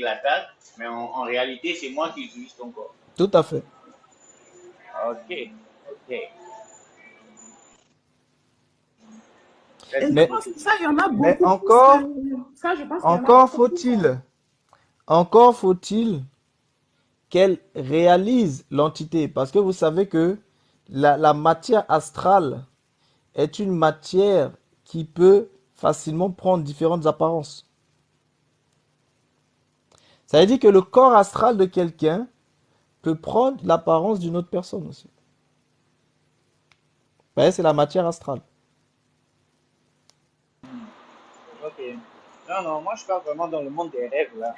l'attaque, mais en réalité, c'est moi qui utilise ton corps. Tout à fait. Ok, ok. Et je Mais, pense que ça, il y en a mais beaucoup plus que encore, ça. Je pense qu'il y en a encore beaucoup plus. faut-il, encore faut-il qu'elle réalise l'entité. Parce que vous savez que la matière astrale est une matière qui peut facilement prendre différentes apparences. Ça veut dire que le corps astral de quelqu'un peut prendre l'apparence d'une autre personne aussi. Vous voyez, c'est la matière astrale. Ok. Non, non, moi je parle vraiment dans le monde des rêves là.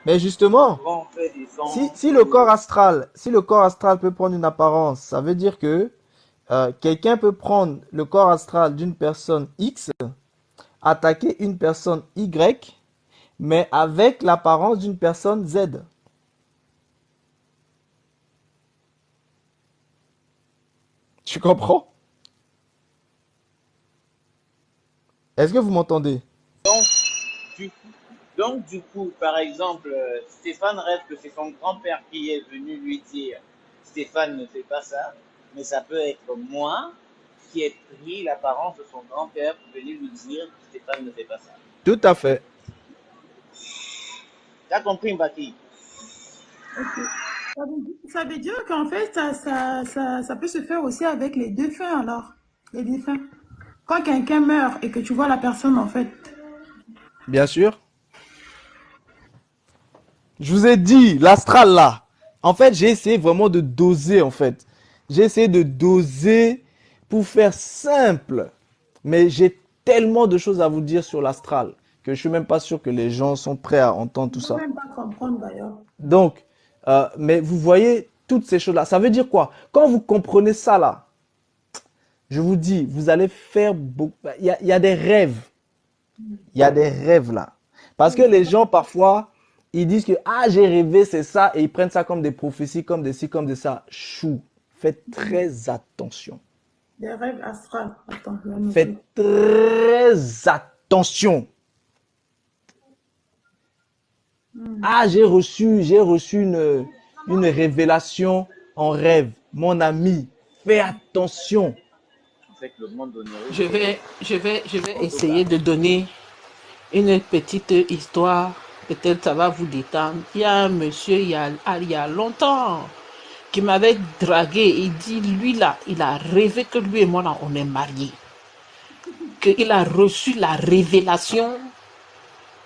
Mais justement, Souvent on fait des si, sons. si le corps astral, si le corps astral peut prendre une apparence, ça veut dire que quelqu'un peut prendre le corps astral d'une personne X, attaquer une personne Y, mais avec l'apparence d'une personne Z. Tu comprends? Est-ce que vous m'entendez? Donc, du, donc, du coup, par exemple, Stéphane rêve que c'est son grand-père qui est venu lui dire Stéphane ne fait pas ça, mais ça peut être moi qui ai pris l'apparence de son grand-père pour venir lui dire que Stéphane ne fait pas ça. Tout à fait. T'as compris, Mbaki? Ok. Ça veut dire qu'en fait, ça peut se faire aussi avec les défunts, alors. Les défunts. Quand quelqu'un meurt et que tu vois la personne, en fait. Bien sûr. Je vous ai dit, l'astral là. En fait, j'ai essayé vraiment de doser, en fait. J'ai essayé de doser pour faire simple. Mais j'ai tellement de choses à vous dire sur l'astral que je suis même pas sûr que les gens sont prêts à entendre Je tout ne peux ça. même pas comprendre, d'ailleurs. Donc, mais vous voyez toutes ces choses-là. Ça veut dire quoi? Quand vous comprenez ça là, je vous dis, vous allez faire beaucoup. Il y a des rêves. Il y a des rêves là. Parce que Oui, les gens parfois, ils disent que ah j'ai rêvé c'est ça et ils prennent ça comme des prophéties, comme des ci, comme des ça. Chou. Faites très attention. des rêves astrales. Attends, je vais noter. Faites très attention. Ah j'ai reçu une révélation en rêve. Mon ami, fais attention. Avec le monde onirique, Je vais en tout essayer cas. de donner une petite histoire. Peut-être ça va vous détendre. Il y a un monsieur, il y a longtemps, qui m'avait dragué. Il dit, lui là, il a rêvé que lui et moi là, on est mariés. Qu'il a reçu la révélation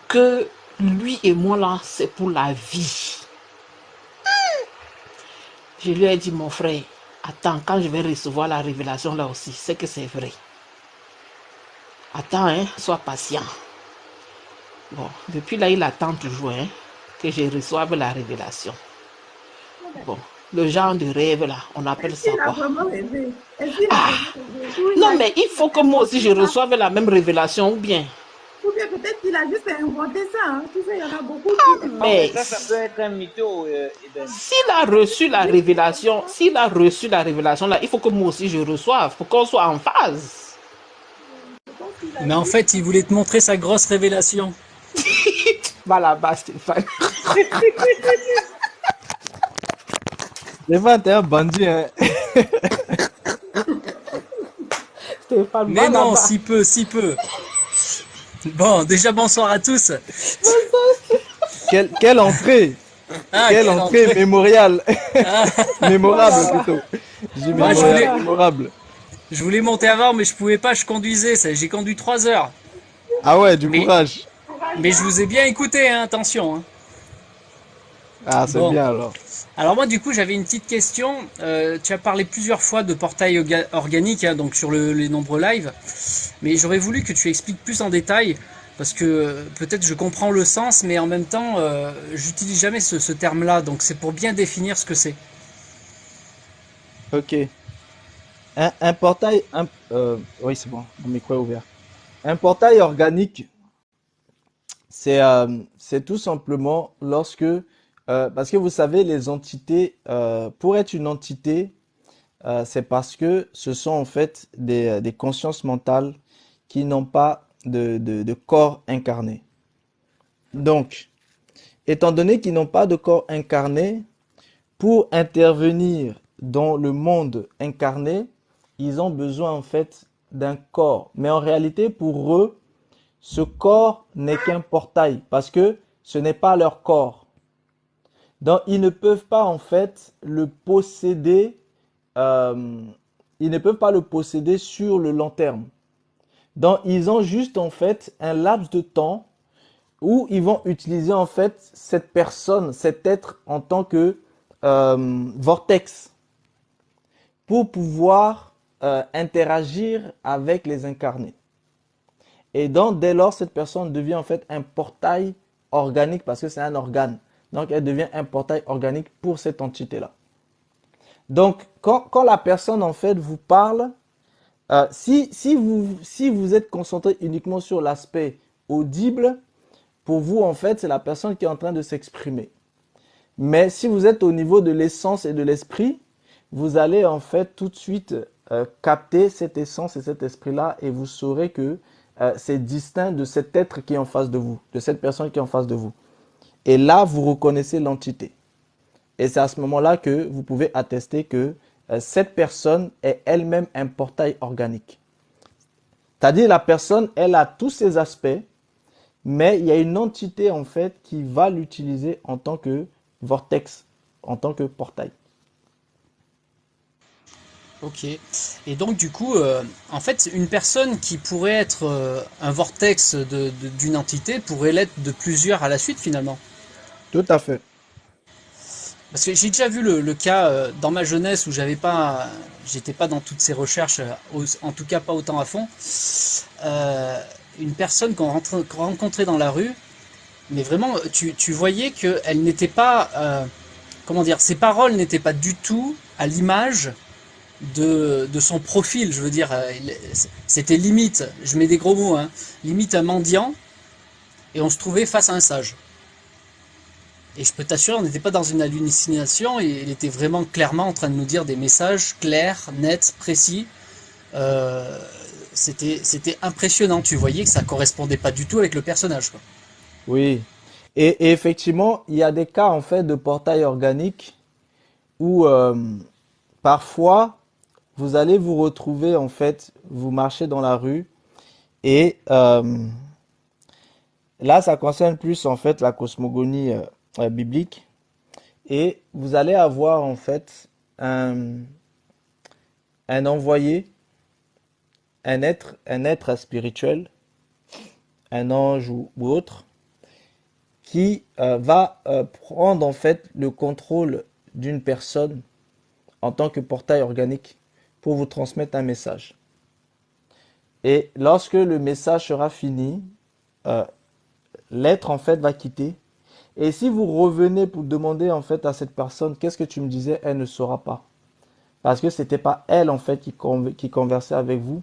que lui et moi là, c'est pour la vie. Je lui ai dit, mon frère, attends, quand je vais recevoir la révélation là aussi, c'est que c'est vrai. Attends, hein, sois patient. Bon, depuis là, il attend toujours hein, que je reçoive la révélation. Bon, le genre de rêve là, on appelle Est-ce ça qu'il a quoi? vraiment rêvé? Est-ce qu'il a Ah, vraiment rêvé? Ou il non, a mais il juste faut que moi aussi inventé je ça? reçoive la même révélation ou bien. Ou bien peut-être qu'il a juste inventé ça. Hein. Tu sais, il y en a beaucoup qui Non, mais Mais ça peut être un mytho, Eden. s'il a reçu la révélation, là, il faut que moi aussi je reçoive pour qu'on soit en phase. Je pense qu'il a Mais en juste. fait, il voulait te montrer sa grosse révélation. Va là-bas, Stéphane. Stéphane, t'es un bandit, hein. Stéphane, va Mais non, là-bas. si peu, si peu. Bon, déjà bonsoir à tous. Quelle entrée! Ah, Quelle quelle entrée entrée. mémoriale! Ah, Va Mémorable là-bas. plutôt. J'ai Va moi, mémorial, là-bas. mémorable. je voulais monter avant, mais je pouvais pas, je conduisais. J'ai conduit 3 heures. Ah ouais, du Mais, courage. mais je vous ai bien écouté, hein, attention. Hein. Ah, c'est Bon. bien alors. Alors moi, du coup, j'avais une petite question. Tu as parlé plusieurs fois de portail organique, hein, donc sur les nombreux lives. Mais j'aurais voulu que tu expliques plus en détail, parce que peut-être je comprends le sens, mais en même temps, j'utilise jamais ce terme-là. Donc c'est pour bien définir ce que c'est. Ok. Un portail. Oui, c'est bon, mon micro est ouvert. Un portail organique, c'est tout simplement lorsque. Parce que vous savez, les entités, pour être une entité, c'est parce que ce sont en fait des consciences mentales qui n'ont pas de corps incarné. Donc, étant donné qu'ils n'ont pas de corps incarné, pour intervenir dans le monde incarné, ils ont besoin en fait d'un corps. Mais en réalité, pour eux, ce corps n'est qu'un portail parce que ce n'est pas leur corps. Donc, ils ne peuvent pas en fait le posséder. Ils ne peuvent pas le posséder sur le long terme. Donc, ils ont juste en fait un laps de temps où ils vont utiliser en fait cette personne, cet être en tant que vortex pour pouvoir interagir avec les incarnés. Et donc, dès lors, cette personne devient en fait un portail organique parce que c'est un organe. Donc, elle devient un portail organique pour cette entité-là. Donc, quand la personne en fait vous parle, si vous êtes concentré uniquement sur l'aspect audible, pour vous, en fait, c'est la personne qui est en train de s'exprimer. Mais si vous êtes au niveau de l'essence et de l'esprit, vous allez en fait tout de suite capter cette essence et cet esprit-là et vous saurez que c'est distinct de cet être qui est en face de vous, de cette personne qui est en face de vous. Et là, vous reconnaissez l'entité. Et c'est à ce moment-là que vous pouvez attester que cette personne est elle-même un portail organique. C'est-à-dire la personne, elle a tous ses aspects, mais il y a une entité en fait qui va l'utiliser en tant que vortex, en tant que portail. Ok. Et donc du coup, en fait, une personne qui pourrait être un vortex d'une entité pourrait l'être de plusieurs à la suite finalement. Tout à fait. Parce que j'ai déjà vu le cas dans ma jeunesse où j'étais pas dans toutes ces recherches, en tout cas pas autant à fond. Une personne qu'on rencontrait dans la rue, mais vraiment, tu voyais qu'elle n'était pas, comment dire, ses paroles n'étaient pas du tout à l'image de son profil. Je veux dire, c'était limite, je mets des gros mots, hein, limite un mendiant, et on se trouvait face à un sage. Et je peux t'assurer, on n'était pas dans une hallucination, et il était vraiment clairement en train de nous dire des messages clairs, nets, précis. Euh, c'était impressionnant. Tu voyais que ça correspondait pas du tout avec le personnage, quoi. Oui. Et effectivement, il y a des cas en fait de portail organique où parfois vous allez vous retrouver en fait, vous marchez dans la rue et là ça concerne plus en fait la cosmogonie biblique et vous allez avoir en fait un envoyé, un être spirituel, un ange ou autre qui va prendre en fait le contrôle d'une personne en tant que portail organique pour vous transmettre un message. Et lorsque le message sera fini, euh, l'être en fait va quitter. Et si vous revenez pour demander en fait à cette personne qu'est-ce que tu me disais, elle ne saura pas. Parce que c'était pas elle en fait qui conversait avec vous,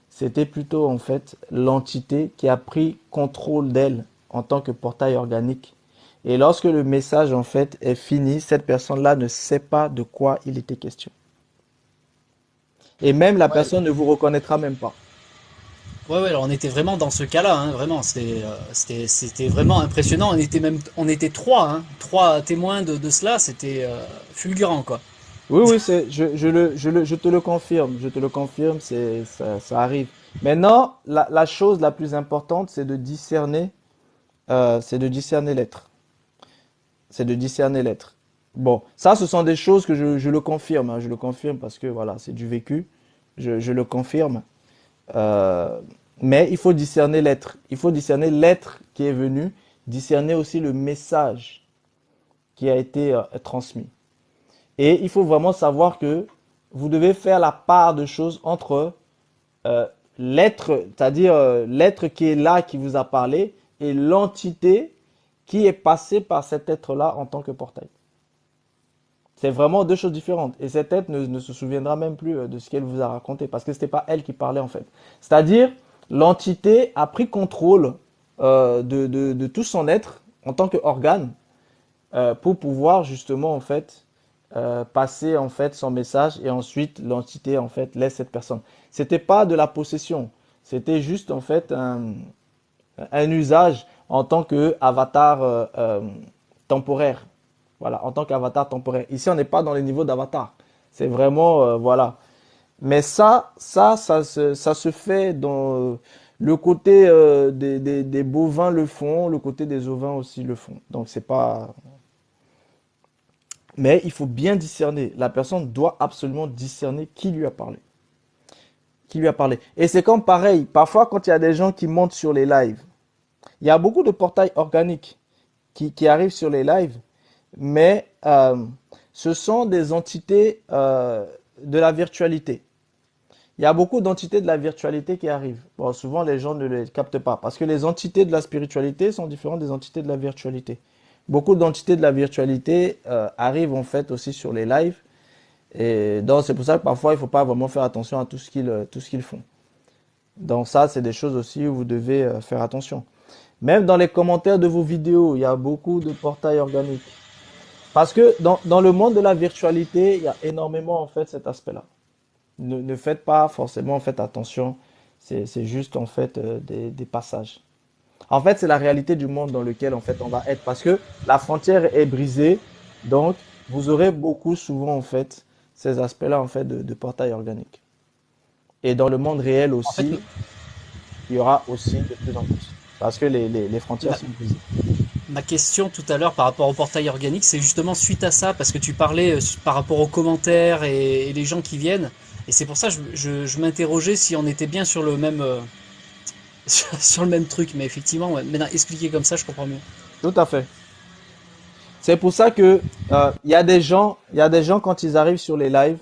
c'était plutôt en fait l'entité qui a pris contrôle d'elle en tant que portail organique. Et lorsque le message en fait est fini, cette personne-là ne sait pas de quoi il était question. Et même la Ouais, personne ne vous reconnaîtra même pas. ouais, ouais, alors on était vraiment dans ce cas-là, hein, vraiment, c'était vraiment impressionnant. On était trois, hein, trois témoins de cela, c'était fulgurant, quoi. Oui, oui, je te le confirme, ça arrive. Maintenant, la chose la plus importante, c'est de discerner l'être. C'est de discerner l'être. Bon, ça, ce sont des choses que je le confirme, hein, je le confirme parce que voilà, c'est du vécu, je le confirme. Euh, mais il faut discerner l'être. Il faut discerner l'être qui est venu, discerner aussi le message qui a été transmis. Et il faut vraiment savoir que vous devez faire la part de choses entre euh, l'être, c'est-à-dire l'être qui est là, qui vous a parlé, et l'entité qui est passée par cet être-là en tant que portail. C'est vraiment deux choses différentes. Et cette être ne se souviendra même plus de ce qu'elle vous a raconté, parce que ce n'était pas elle qui parlait en fait. C'est-à-dire, l'entité a pris contrôle de tout son être en tant qu'organe pour pouvoir justement en fait passer en fait son message et ensuite l'entité en fait laisse cette personne. C'était pas de la possession, c'était juste en fait un usage en tant que avatar temporaire. Voilà, en tant qu'avatar temporaire. Ici, on n'est pas dans les niveaux d'avatar. C'est vraiment, voilà. Mais ça se fait dans le côté des bovins le font, le côté des ovins aussi le font. Donc c'est pas. Mais il faut bien discerner. La personne doit absolument discerner qui lui a parlé. Qui lui a parlé. Et c'est comme pareil. Parfois, quand il y a des gens qui montent sur les lives, il y a beaucoup de portails organiques qui arrivent sur les lives, mais ce sont des entités de la virtualité. Il y a beaucoup d'entités de la virtualité qui arrivent. Bon, souvent, les gens ne les captent pas parce que les entités de la spiritualité sont différentes des entités de la virtualité. Beaucoup d'entités de la virtualité arrivent en fait aussi sur les lives. Et donc, c'est pour ça que parfois, il ne faut pas vraiment faire attention à tout ce qu'ils font. Donc, ça, c'est des choses aussi où vous devez faire attention. Même dans les commentaires de vos vidéos, il y a beaucoup de portails organiques. Parce que dans le monde de la virtualité, il y a énormément en fait cet aspect-là. Ne faites pas forcément en fait attention. C'est juste en fait des passages. En fait, c'est la réalité du monde dans lequel en fait on va être parce que la frontière est brisée. Donc, vous aurez beaucoup souvent en fait ces aspects-là en fait de portail organique. Et dans le monde réel En fait, aussi, il y aura aussi de plus en plus parce que les frontières ma, sont brisées. ma question tout à l'heure par rapport au portail organique, c'est justement suite à ça, parce que tu parlais par rapport aux commentaires et les gens qui viennent. Et c'est pour ça que je m'interrogeais si on était bien sur le même, sur le même truc. Mais effectivement, ouais, maintenant expliqué comme ça, je comprends mieux. Tout à fait. C'est pour ça que il y a des gens quand ils arrivent sur les lives,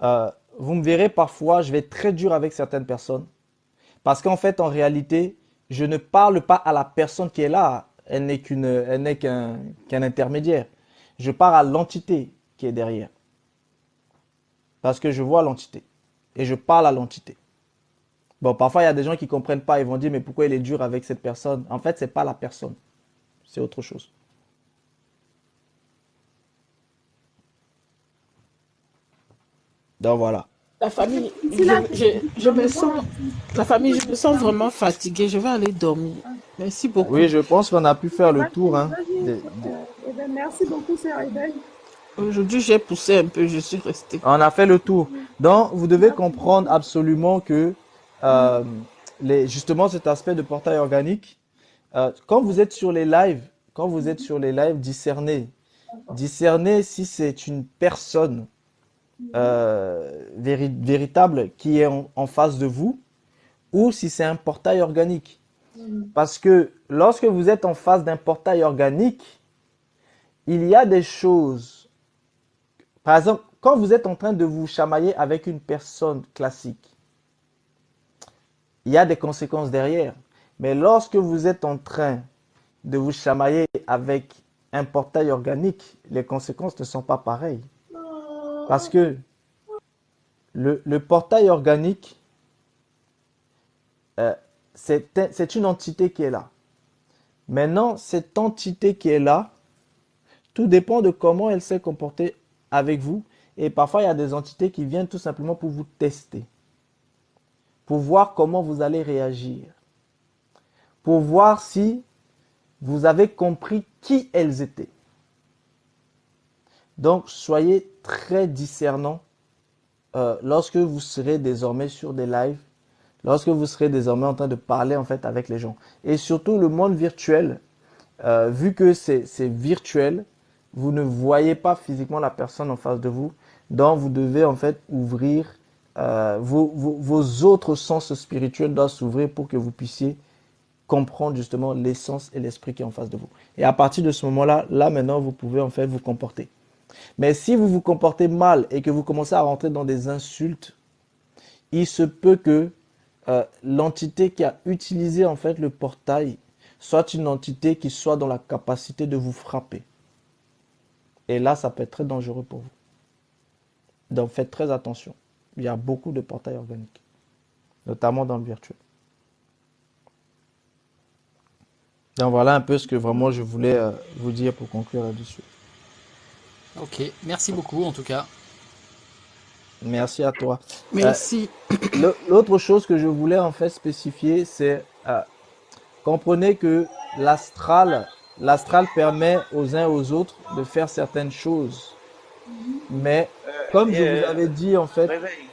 vous me verrez parfois, je vais être très dur avec certaines personnes parce qu'en fait, en réalité, je ne parle pas à la personne qui est là. Elle n'est qu'un intermédiaire. Je parle à l'entité qui est derrière parce que je vois l'entité et je parle à l'entité. Bon, parfois, il y a des gens qui comprennent pas, ils vont dire, mais pourquoi il est dur avec cette personne? En fait, c'est pas la personne, c'est autre chose. Donc voilà. La famille, Ici, là, je me sens, la famille, je me sens vraiment fatiguée. Je vais aller dormir. Merci beaucoup. Oui, je pense qu'on a pu faire le tour, hein. vas-y. Merci beaucoup, sœur Eden. Aujourd'hui, j'ai poussé un peu, je suis restée. On a fait le tour. Donc, vous devez comprendre absolument que euh, justement cet aspect de portail organique, quand vous êtes sur les lives, discernez si c'est une personne véritable qui est en face de vous ou si c'est un portail organique. Parce que lorsque vous êtes en face d'un portail organique, il y a des choses. Par exemple, quand vous êtes en train de vous chamailler avec une personne classique, il y a des conséquences derrière. Mais lorsque vous êtes en train de vous chamailler avec un portail organique, les conséquences ne sont pas pareilles. Parce que le portail organique, c'est une entité qui est là. Maintenant, cette entité qui est là, tout dépend de comment elle s'est comportée avec vous. Et parfois, il y a des entités qui viennent tout simplement pour vous tester, pour voir comment vous allez réagir, pour voir si vous avez compris qui elles étaient. Donc, soyez très discernants lorsque vous serez désormais sur des lives, lorsque vous serez désormais en train de parler en fait avec les gens. Et surtout le monde virtuel, vu que c'est virtuel, vous ne voyez pas physiquement la personne en face de vous, donc vous devez en fait ouvrir vos autres sens spirituels doivent s'ouvrir pour que vous puissiez comprendre justement l'essence et l'esprit qui est en face de vous. Et à partir de ce moment-là, là maintenant, vous pouvez en fait vous comporter. Mais si vous vous comportez mal et que vous commencez à rentrer dans des insultes, il se peut que l'entité qui a utilisé en fait le portail soit une entité qui soit dans la capacité de vous frapper. Et là, ça peut être très dangereux pour vous. Donc faites très attention. Il y a beaucoup de portails organiques, notamment dans le virtuel. Donc voilà un peu ce que vraiment je voulais vous dire pour conclure là-dessus. Ok, merci beaucoup en tout cas. Merci à toi. Merci. L'autre chose que je voulais en fait spécifier, c'est comprenez que l'astral permet aux uns et aux autres de faire certaines choses. Mais comme je vous avais dit en fait, Réveille.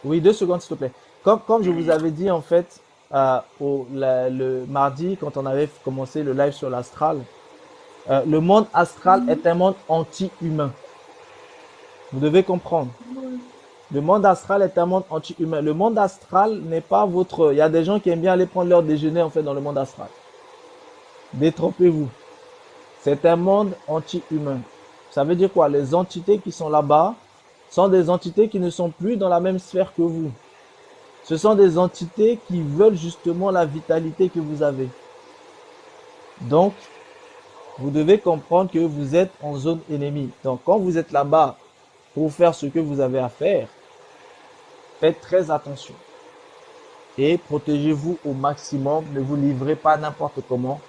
oui, 2 secondes s'il te plaît. Comme je vous avais dit en fait, le mardi, quand on avait commencé le live sur l'astral, le monde astral est un monde anti-humain. Vous devez comprendre. Le monde astral est un monde anti-humain. Le monde astral n'est pas votre... Il y a des gens qui aiment bien aller prendre leur déjeuner en fait dans le monde astral. Détrompez-vous. C'est un monde anti-humain. Ça veut dire quoi? Les entités qui sont là-bas sont des entités qui ne sont plus dans la même sphère que vous. Ce sont des entités qui veulent justement la vitalité que vous avez. Donc, vous devez comprendre que vous êtes en zone ennemie. Donc, quand vous êtes là-bas pour faire ce que vous avez à faire, faites très attention. Et protégez-vous au maximum. Ne vous livrez pas n'importe comment.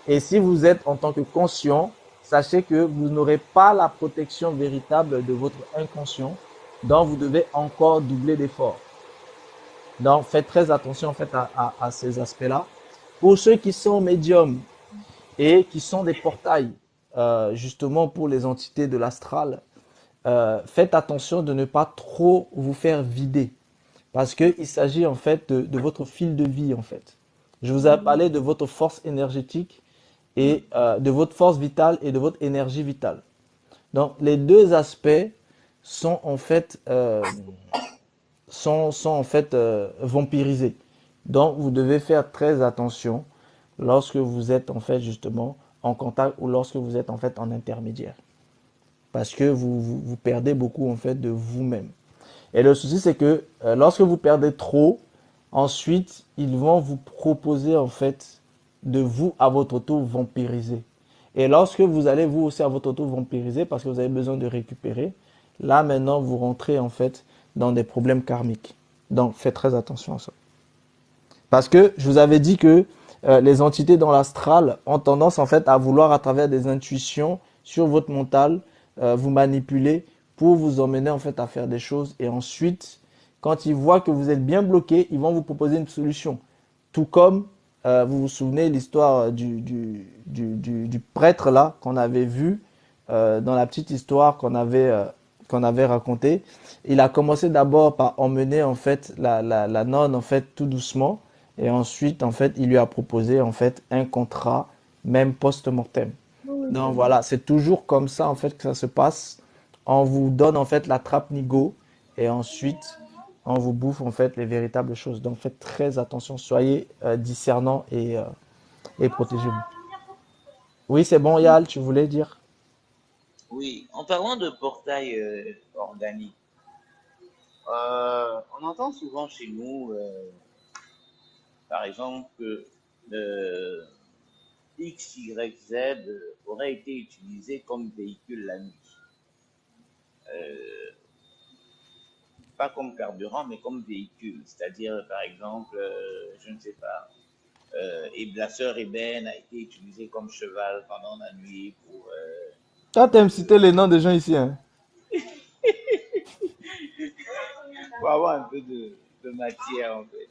Et si vous êtes en tant que conscient, sachez que vous n'aurez pas la protection véritable de votre inconscient. Donc, vous devez encore doubler d'efforts. Donc, faites très attention en fait à ces aspects-là. Pour ceux qui sont médiums et qui sont des portails, justement pour les entités de l'astral, faites attention de ne pas trop vous faire vider. Parce qu'il s'agit en fait de votre fil de vie en fait. Je vous ai parlé de votre force énergétique et de votre force vitale et de votre énergie vitale. Donc, les deux aspects sont en fait... sont en fait vampirisés. Donc, vous devez faire très attention lorsque vous êtes en fait justement en contact ou lorsque vous êtes en fait en intermédiaire. Parce que vous perdez beaucoup en fait de vous-même. Et le souci, c'est que lorsque vous perdez trop, ensuite, ils vont vous proposer en fait de vous à votre tour vampiriser. Et lorsque vous allez vous aussi à votre tour vampiriser parce que vous avez besoin de récupérer, là maintenant, vous rentrez en fait dans des problèmes karmiques. Donc, faites très attention à ça. Parce que je vous avais dit que les entités dans l'astral ont tendance en fait à vouloir à travers des intuitions sur votre mental vous manipuler pour vous emmener en fait à faire des choses. Et ensuite, quand ils voient que vous êtes bien bloqué, ils vont vous proposer une solution. Tout comme, vous vous souvenez l'histoire du prêtre là qu'on avait vu dans la petite histoire qu'on avait raconté. Il a commencé d'abord par emmener en fait la nonne en fait tout doucement et ensuite en fait il lui a proposé en fait un contrat même post-mortem. Donc voilà, c'est toujours comme ça en fait que ça se passe. On vous donne en fait la trappe nigo et ensuite on vous bouffe en fait les véritables choses. Donc faites très attention, soyez discernants et protégez-vous. Oui, c'est bon Yal, tu voulais dire? Oui, en parlant de portail organique, on entend souvent chez nous, par exemple, que X, Y, Z aurait été utilisé comme véhicule la nuit. Pas comme carburant, mais comme véhicule. C'est-à-dire, par exemple, je ne sais pas, et la sœur ébène a été utilisée comme cheval pendant la nuit Toi, t'aimes citer les noms des gens ici, hein? pour avoir un peu de matière, en fait.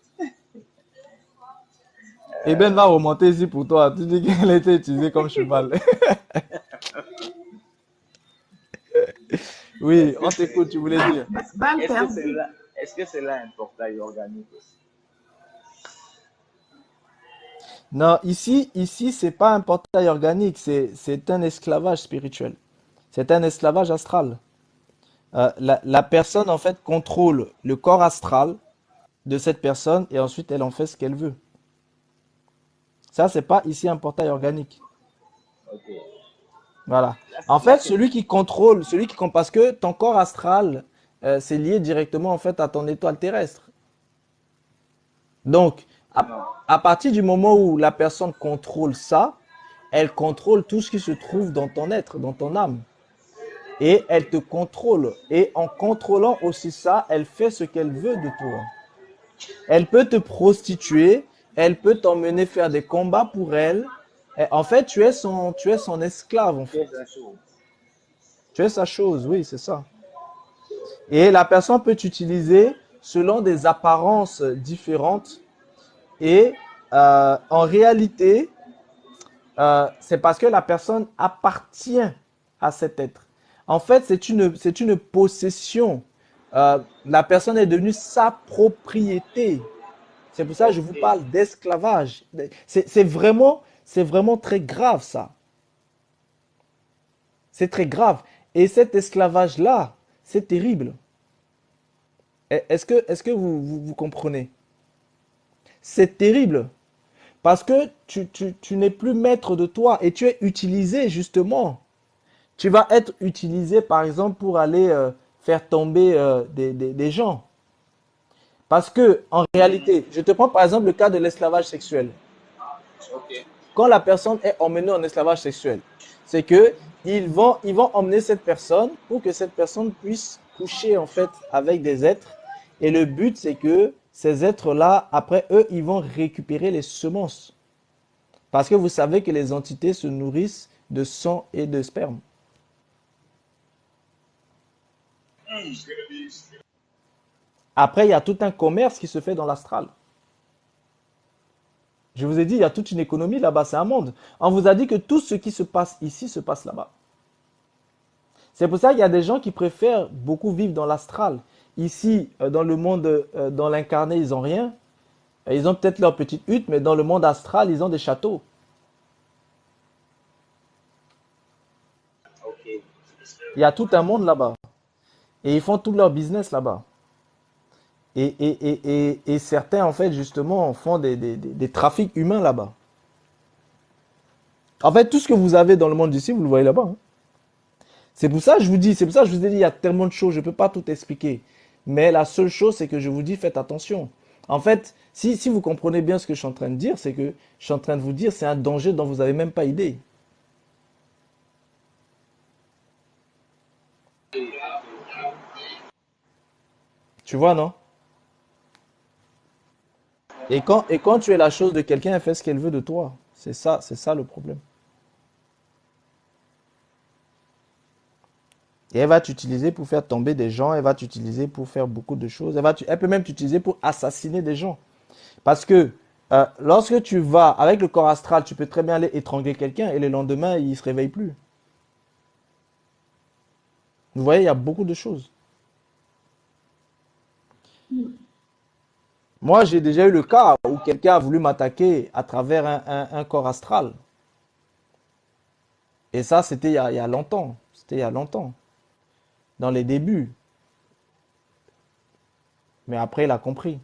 Et Ben va remonter ici pour toi. Tu dis qu'elle a été utilisée comme cheval. Oui, Est-ce on que c'est t'écoute, tu voulais dire. Balle est-ce que c'est perdue. là, est-ce que c'est là un portail organique aussi? Non, ici, c'est pas un portail organique, c'est un esclavage spirituel. C'est un esclavage astral. La personne, en fait, contrôle le corps astral de cette personne et ensuite elle en fait ce qu'elle veut. Ça, c'est pas ici un portail organique. Ok. Voilà. Là, En là fait, c'est parce que ton corps astral, c'est lié directement en fait à ton étoile terrestre. Donc, non. à partir du moment où la personne contrôle ça, elle contrôle tout ce qui se trouve dans ton être, dans ton âme. Et elle te contrôle. Et en contrôlant aussi ça, elle fait ce qu'elle veut de toi. Elle peut te prostituer, elle peut t'emmener faire des combats pour elle. Et en fait, tu es son esclave, en fait. Qu'est-ce la chose? Tu es sa chose, oui, c'est ça. Et la personne peut t'utiliser selon des apparences différentes. Et en réalité, c'est parce que la personne appartient à cet être. En fait, c'est une possession. La personne est devenue sa propriété. C'est pour ça que je vous Ok. parle d'esclavage. C'est vraiment très grave ça. C'est très grave. Et cet esclavage-là, c'est terrible. Est-ce que vous comprenez? C'est terrible. Parce que tu n'es plus maître de toi et tu es utilisé justement. Tu vas être utilisé par exemple pour aller faire tomber des gens. Parce que en Mhm. réalité, je te prends par exemple le cas de l'esclavage sexuel. Ok. Quand la personne est emmenée en esclavage sexuel, c'est que ils vont emmener cette personne pour que cette personne puisse coucher en fait avec des êtres. Et le but, c'est que ces êtres-là, après eux, ils vont récupérer les semences. Parce que vous savez que les entités se nourrissent de sang et de sperme. Après, il y a tout un commerce qui se fait dans l'astral. Je vous ai dit, il y a toute une économie là-bas, c'est un monde. On vous a dit que tout ce qui se passe ici se passe là-bas. C'est pour ça qu'il y a des gens qui préfèrent beaucoup vivre dans l'astral. Ici, dans le monde, dans l'incarné, ils n'ont rien. Ils ont peut-être leur petite hutte, mais dans le monde astral, ils ont des châteaux. Ok. Il y a tout un monde là-bas. Et ils font tout leur business là-bas. Et certains, en fait, justement, font des trafics humains là-bas. En fait, tout ce que vous avez dans le monde ici, vous le voyez là-bas, hein. C'est pour ça que je vous dis, c'est pour ça que je vous ai dit, il y a tellement de choses, je ne peux pas tout expliquer. Mais la seule chose, c'est que je vous dis, faites attention. En fait, si vous comprenez bien ce que je suis en train de dire, c'est que je suis en train de vous dire, c'est un danger dont vous n'avez même pas idée. Tu vois, non? Et quand tu es la chose de quelqu'un, elle fait ce qu'elle veut de toi. C'est ça le problème. Et elle va t'utiliser pour faire tomber des gens, elle va t'utiliser pour faire beaucoup de choses. Elle peut même t'utiliser pour assassiner des gens. Parce que lorsque tu vas avec le corps astral, tu peux très bien aller étrangler quelqu'un et le lendemain, il ne se réveille plus. Vous voyez, il y a beaucoup de choses. Moi, j'ai déjà eu le cas où quelqu'un a voulu m'attaquer à travers un corps astral. Et ça, c'était il y a longtemps. C'était il y a longtemps, dans les débuts. Mais après, il a compris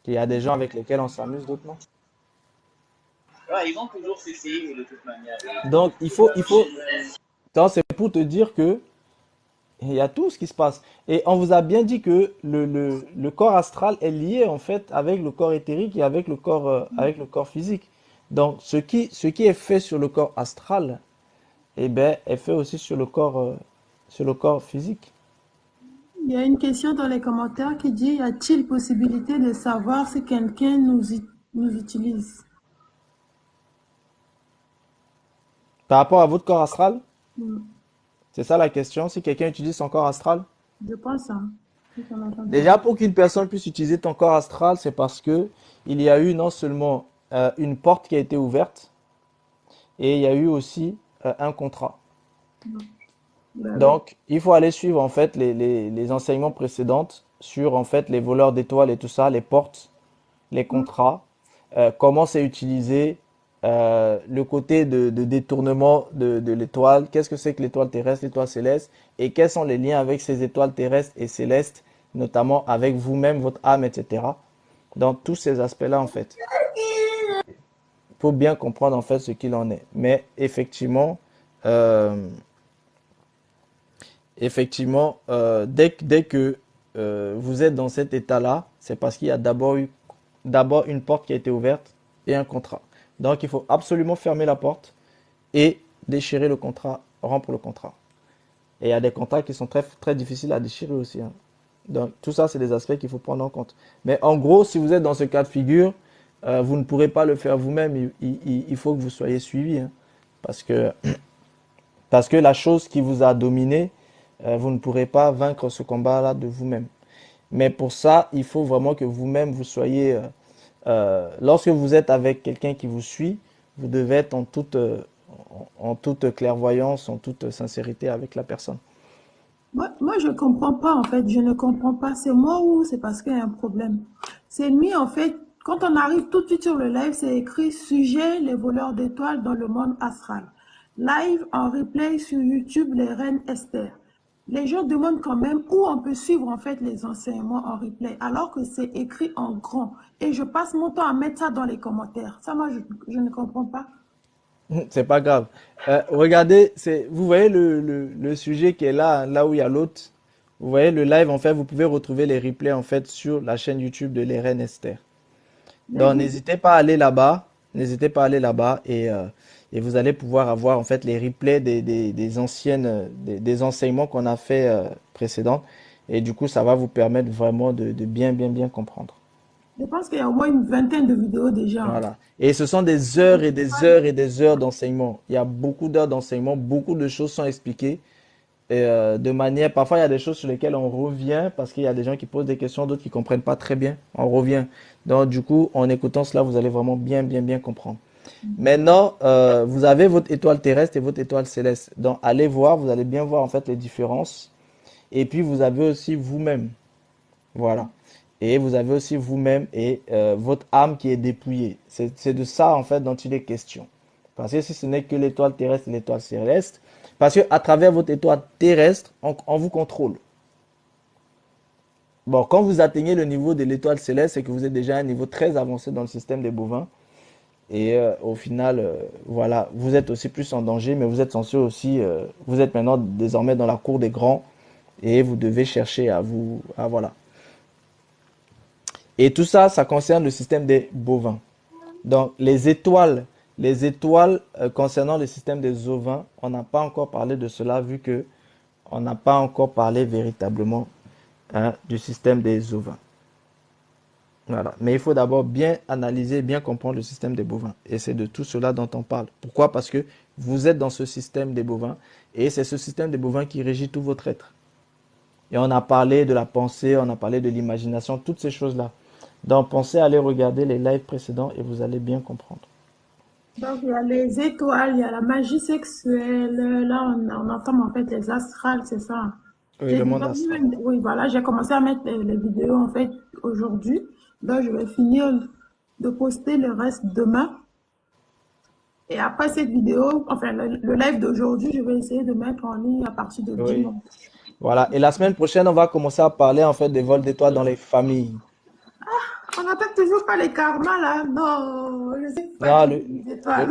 qu'il y a des gens avec lesquels on s'amuse, d'autres non. Ouais, ils vont toujours s'essayer de toute manière. Donc, donc, c'est pour te dire que il y a tout ce qui se passe. Et on vous a bien dit que le corps astral est lié en fait avec le corps éthérique et avec le corps physique. Donc, ce qui est fait sur le corps astral, eh ben, est fait aussi sur le corps physique. Il y a une question dans les commentaires qui dit, y a-t-il possibilité de savoir si quelqu'un nous utilise? Par rapport à votre corps astral, Hmm, c'est ça la question, si quelqu'un utilise son corps astral. je pense, hein, si ça m'entend bien. Déjà, pour qu'une personne puisse utiliser ton corps astral, c'est parce que il y a eu non seulement une porte qui a été ouverte, et il y a eu aussi un contrat. Ben oui. Donc, il faut aller suivre en fait les enseignements précédents sur en fait les voleurs d'étoiles et tout ça, les portes, les Hmm. contrats, comment c'est utilisé, le côté de détournement de l'étoile, qu'est-ce que c'est que l'étoile terrestre, l'étoile céleste, et quels sont les liens avec ces étoiles terrestres et célestes, notamment avec vous-même, votre âme, etc. Dans tous ces aspects-là en fait, pour bien comprendre en fait ce qu'il en est. Mais euh, dès que vous êtes dans cet état-là, c'est parce qu'il y a d'abord une porte qui a été ouverte et un contrat. Donc il faut absolument fermer la porte et déchirer le contrat, rompre le contrat. Et il y a des contrats qui sont très difficiles à déchirer aussi, hein. Donc tout ça, c'est des aspects qu'il faut prendre en compte. Mais en gros, si vous êtes dans ce cas de figure, vous ne pourrez pas le faire vous-même. Il faut que vous soyez suivi, hein. Parce que, parce que la chose qui vous a dominé, vous ne pourrez pas vaincre ce combat-là de vous-même. Mais pour ça, il faut vraiment que vous-même vous soyez, lorsque vous êtes avec quelqu'un qui vous suit, Vous devez être en toute clairvoyance, en toute sincérité avec la personne. Moi, je comprends pas, en fait. Je ne comprends pas. C'est moi ou c'est parce qu'il y a un problème. C'est mis, en fait, quand on arrive tout de suite sur le live, c'est écrit sujet, les voleurs d'étoiles dans le monde astral. Live en replay sur YouTube, les reines Esther. Les gens demandent quand même où on peut suivre, en fait, les enseignements en replay, alors que c'est écrit en grand. Et je passe mon temps à mettre ça dans les commentaires. Ça, moi, je ne comprends pas. C'est pas grave. Regardez, vous voyez le sujet qui est là, là où il y a l'autre. Vous voyez le live, en fait, vous pouvez retrouver les replays, en fait, sur la chaîne YouTube de l'Eren Esther. Les Donc, vidéos, n'hésitez pas à aller là-bas. N'hésitez pas à aller là-bas et vous allez pouvoir avoir, en fait, les replays des anciennes, des enseignements qu'on a fait précédents. Et du coup, ça va vous permettre vraiment de bien, bien, bien comprendre. je pense qu'il y a au moins une vingtaine de vidéos déjà. Voilà. Et ce sont des heures et des heures et des heures d'enseignement. Il y a beaucoup d'heures d'enseignement, beaucoup de choses sont expliquées. Et de manière, parfois il y a des choses sur lesquelles on revient parce qu'il y a des gens qui posent des questions, d'autres qui comprennent pas très bien. On revient. Donc du coup, en écoutant cela, vous allez vraiment bien, bien, bien comprendre. Maintenant, vous avez votre étoile terrestre et votre étoile céleste. Donc allez voir, vous allez bien voir en fait les différences. Et puis vous avez aussi vous-même. Voilà. Et vous avez aussi vous-même et votre âme qui est dépouillée. C'est de ça en fait dont il est question. Parce que si ce n'est que l'étoile terrestre et l'étoile céleste, parce que à travers votre étoile terrestre, on vous contrôle. Bon, quand vous atteignez le niveau de l'étoile céleste, c'est que vous êtes déjà à un niveau très avancé dans le système des bovins. Et au final, voilà, vous êtes aussi plus en danger, mais vous êtes censé aussi, vous êtes maintenant désormais dans la cour des grands et vous devez chercher voilà. Et tout ça, ça concerne le système des bovins. Donc, les étoiles concernant le système des ovins, on n'a pas encore parlé de cela vu que on n'a pas encore parlé véritablement du système des ovins. Voilà. Mais il faut d'abord bien analyser, bien comprendre le système des bovins. Et c'est de tout cela dont on parle. Pourquoi? Parce que vous êtes dans ce système des bovins et c'est ce système des bovins qui régit tout votre être. Et on a parlé de la pensée, on a parlé de l'imagination, toutes ces choses-là. Donc, pensez à aller regarder les lives précédents et vous allez bien comprendre. Donc, il y a les étoiles, il y a la magie sexuelle. Là, on entend en fait les astrales, c'est ça. Oui, J'ai le monde déjà astral. vu, oui, voilà, j'ai commencé à mettre les vidéos en fait aujourd'hui. Là, je vais finir de poster le reste demain. Et après cette vidéo, enfin, le live d'aujourd'hui, je vais essayer de mettre en ligne à partir de Oui. dimanche. Voilà. Et la semaine prochaine, on va commencer à parler en fait des vols d'étoiles dans les familles. On n'attaque toujours pas les karmas là. Non, je sais pas Non, les le, étoiles.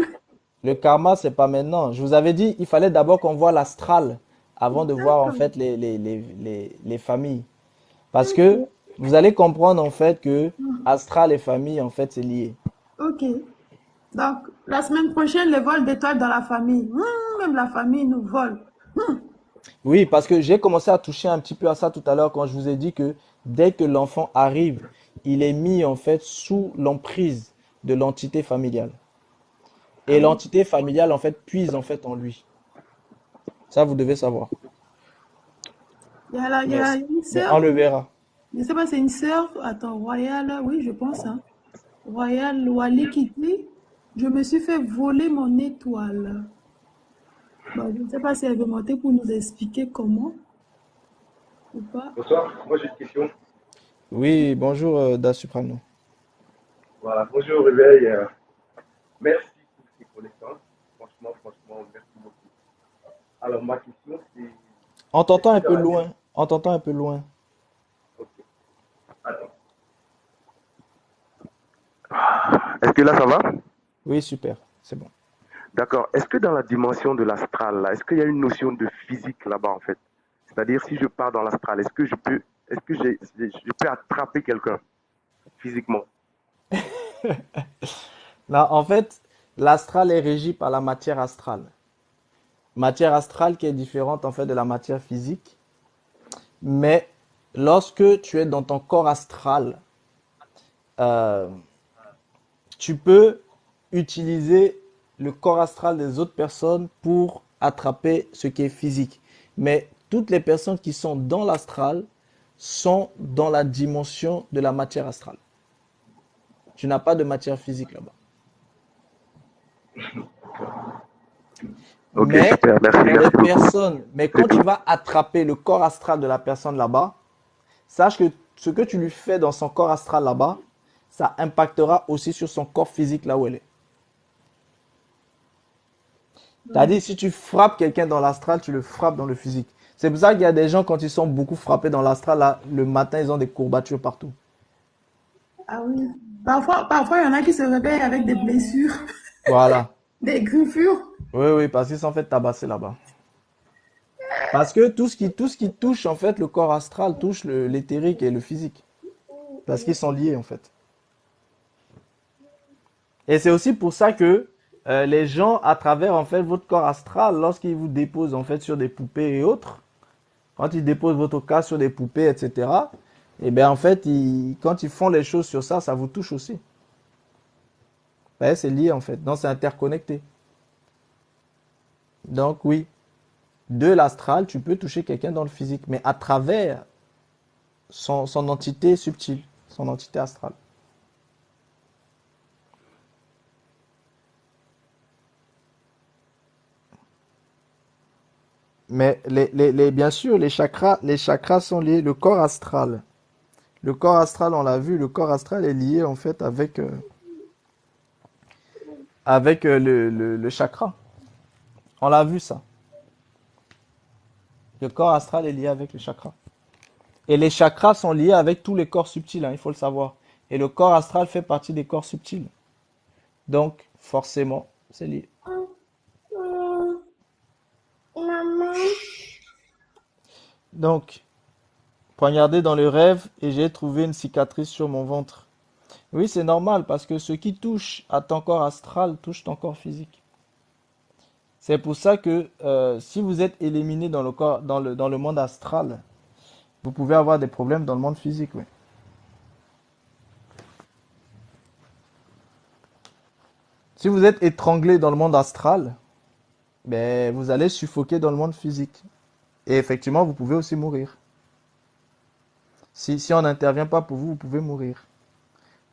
le karma, c'est pas maintenant. Je vous avais dit, il fallait d'abord qu'on voit l'astral avant de voir en D'accord. fait les familles. Parce que vous allez comprendre en fait que astral et famille, en fait, c'est lié. Ok. Donc, la semaine prochaine, les vols d'étoiles dans la famille. Même la famille nous vole. Oui, parce que j'ai commencé à toucher un petit peu à ça tout à l'heure quand je vous ai dit que dès que l'enfant arrive, il est mis en fait sous l'emprise de l'entité familiale. Ah Et bon? l'entité familiale en fait puise en fait en lui. Ça, vous devez savoir. Il y Mais, a une mais sœur, on le verra. je sais pas, c'est une sœur, attends, Royal, oui, je pense, hein. Royal Wali qui dit, je me suis fait voler mon étoile. Bon, je ne sais pas si elle veut monter pour nous expliquer comment ou pas. Bonsoir, moi j'ai une question. Oui, bonjour Da Suprano. Voilà, bonjour Réveil. Merci pour ces connaissances. Franchement, merci beaucoup. Alors ma question c'est, On est-ce t'entend que un dans peu la vie... loin. On t'entend un peu loin. Ok, attends. Est-ce que là ça va? Oui, super. C'est bon. D'accord. Est-ce que dans la dimension de l'astral, là, est-ce qu'il y a une notion de physique là-bas en fait? C'est-à-dire si je pars dans l'astral, est-ce que je peux attraper quelqu'un physiquement? Là, en fait, l'astral est régi par la matière astrale. Matière astrale qui est différente en fait de la matière physique. Mais lorsque tu es dans ton corps astral, euh, tu peux utiliser le corps astral des autres personnes pour attraper ce qui est physique. Mais toutes les personnes qui sont dans l'astral sont dans la dimension de la matière astrale. Tu n'as pas de matière physique là-bas. Ok, Mais super, merci, les merci beaucoup. personnes, mais quand tu vas attraper le corps astral de la personne là-bas, sache que ce que tu lui fais dans son corps astral là-bas, ça impactera aussi sur son corps physique là où elle est. C'est-à-dire, si tu frappes quelqu'un dans l'astral, tu le frappes dans le physique. C'est pour ça qu'il y a des gens, quand ils sont beaucoup frappés dans l'astral, là, le matin, ils ont des courbatures partout. Ah oui. Parfois, il y en a qui se réveillent avec des blessures, Voilà. des griffures. Oui, oui, parce qu'ils sont fait tabasser là-bas. Parce que tout ce qui touche, en fait, le corps astral touche l'éthérique et le physique. Parce qu'ils sont liés, en fait. Et c'est aussi pour ça que les gens, à travers, en fait, votre corps astral, lorsqu'ils vous déposent, en fait, sur des poupées et autres, quand ils déposent votre cas sur des poupées, etc., et bien, en fait, quand ils font les choses sur ça, ça vous touche aussi. Ouais, c'est lié, en fait. Donc, c'est interconnecté. Donc, oui, de l'astral, tu peux toucher quelqu'un dans le physique, mais à travers son entité subtile, son entité astrale. Mais bien sûr, les chakras sont liés. Le corps astral, on l'a vu, le corps astral est lié en fait avec le chakra. On l'a vu ça. Le corps astral est lié avec le chakra. Et les chakras sont liés avec tous les corps subtils, hein, il faut le savoir. Et le corps astral fait partie des corps subtils. Donc, forcément, c'est lié. Maman. Donc, poignardé dans le rêve et j'ai trouvé une cicatrice sur mon ventre. Oui, c'est normal parce que ce qui touche à ton corps astral touche ton corps physique. C'est pour ça que si vous êtes éliminé dans le corps, dans le monde astral, vous pouvez avoir des problèmes dans le monde physique. Oui. Si vous êtes étranglé dans le monde astral, ben, vous allez suffoquer dans le monde physique. Et effectivement, vous pouvez aussi mourir. Si on n'intervient pas pour vous, vous pouvez mourir.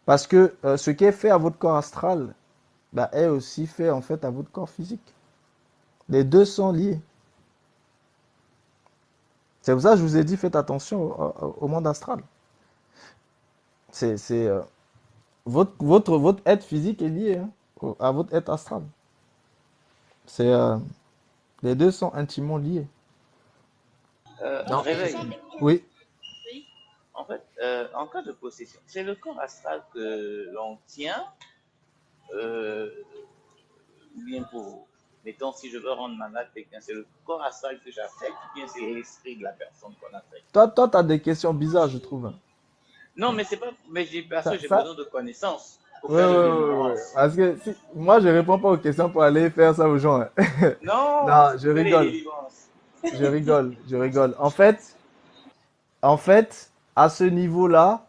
Parce que ce qui est fait à votre corps astral ben, est aussi fait en fait à votre corps physique. Les deux sont liés. C'est pour ça que je vous ai dit, faites attention au monde astral. C'est votre être physique est lié hein, à votre être astral. C'est les deux sont intimement liés. Non. Réveil. Oui. En fait, en cas de possession, c'est le corps astral que l'on tient, euh, bien pour, mettons, si je veux rendre malade quelqu'un, c'est le corps astral que j'affecte, ou bien c'est l'esprit de la personne qu'on affecte. Toi, tu as des questions bizarres, je trouve. Non, mais c'est pas, mais parce Ça, que j'ai ça... besoin de connaissances pour Ouais, faire ouais, le ouais, ouais. délivrance. Parce que moi, je réponds pas aux questions pour aller faire ça aux gens. Hein. Non, Non, je fais les rigole. délivrances. Je rigole. Je rigole. En fait, à ce niveau-là,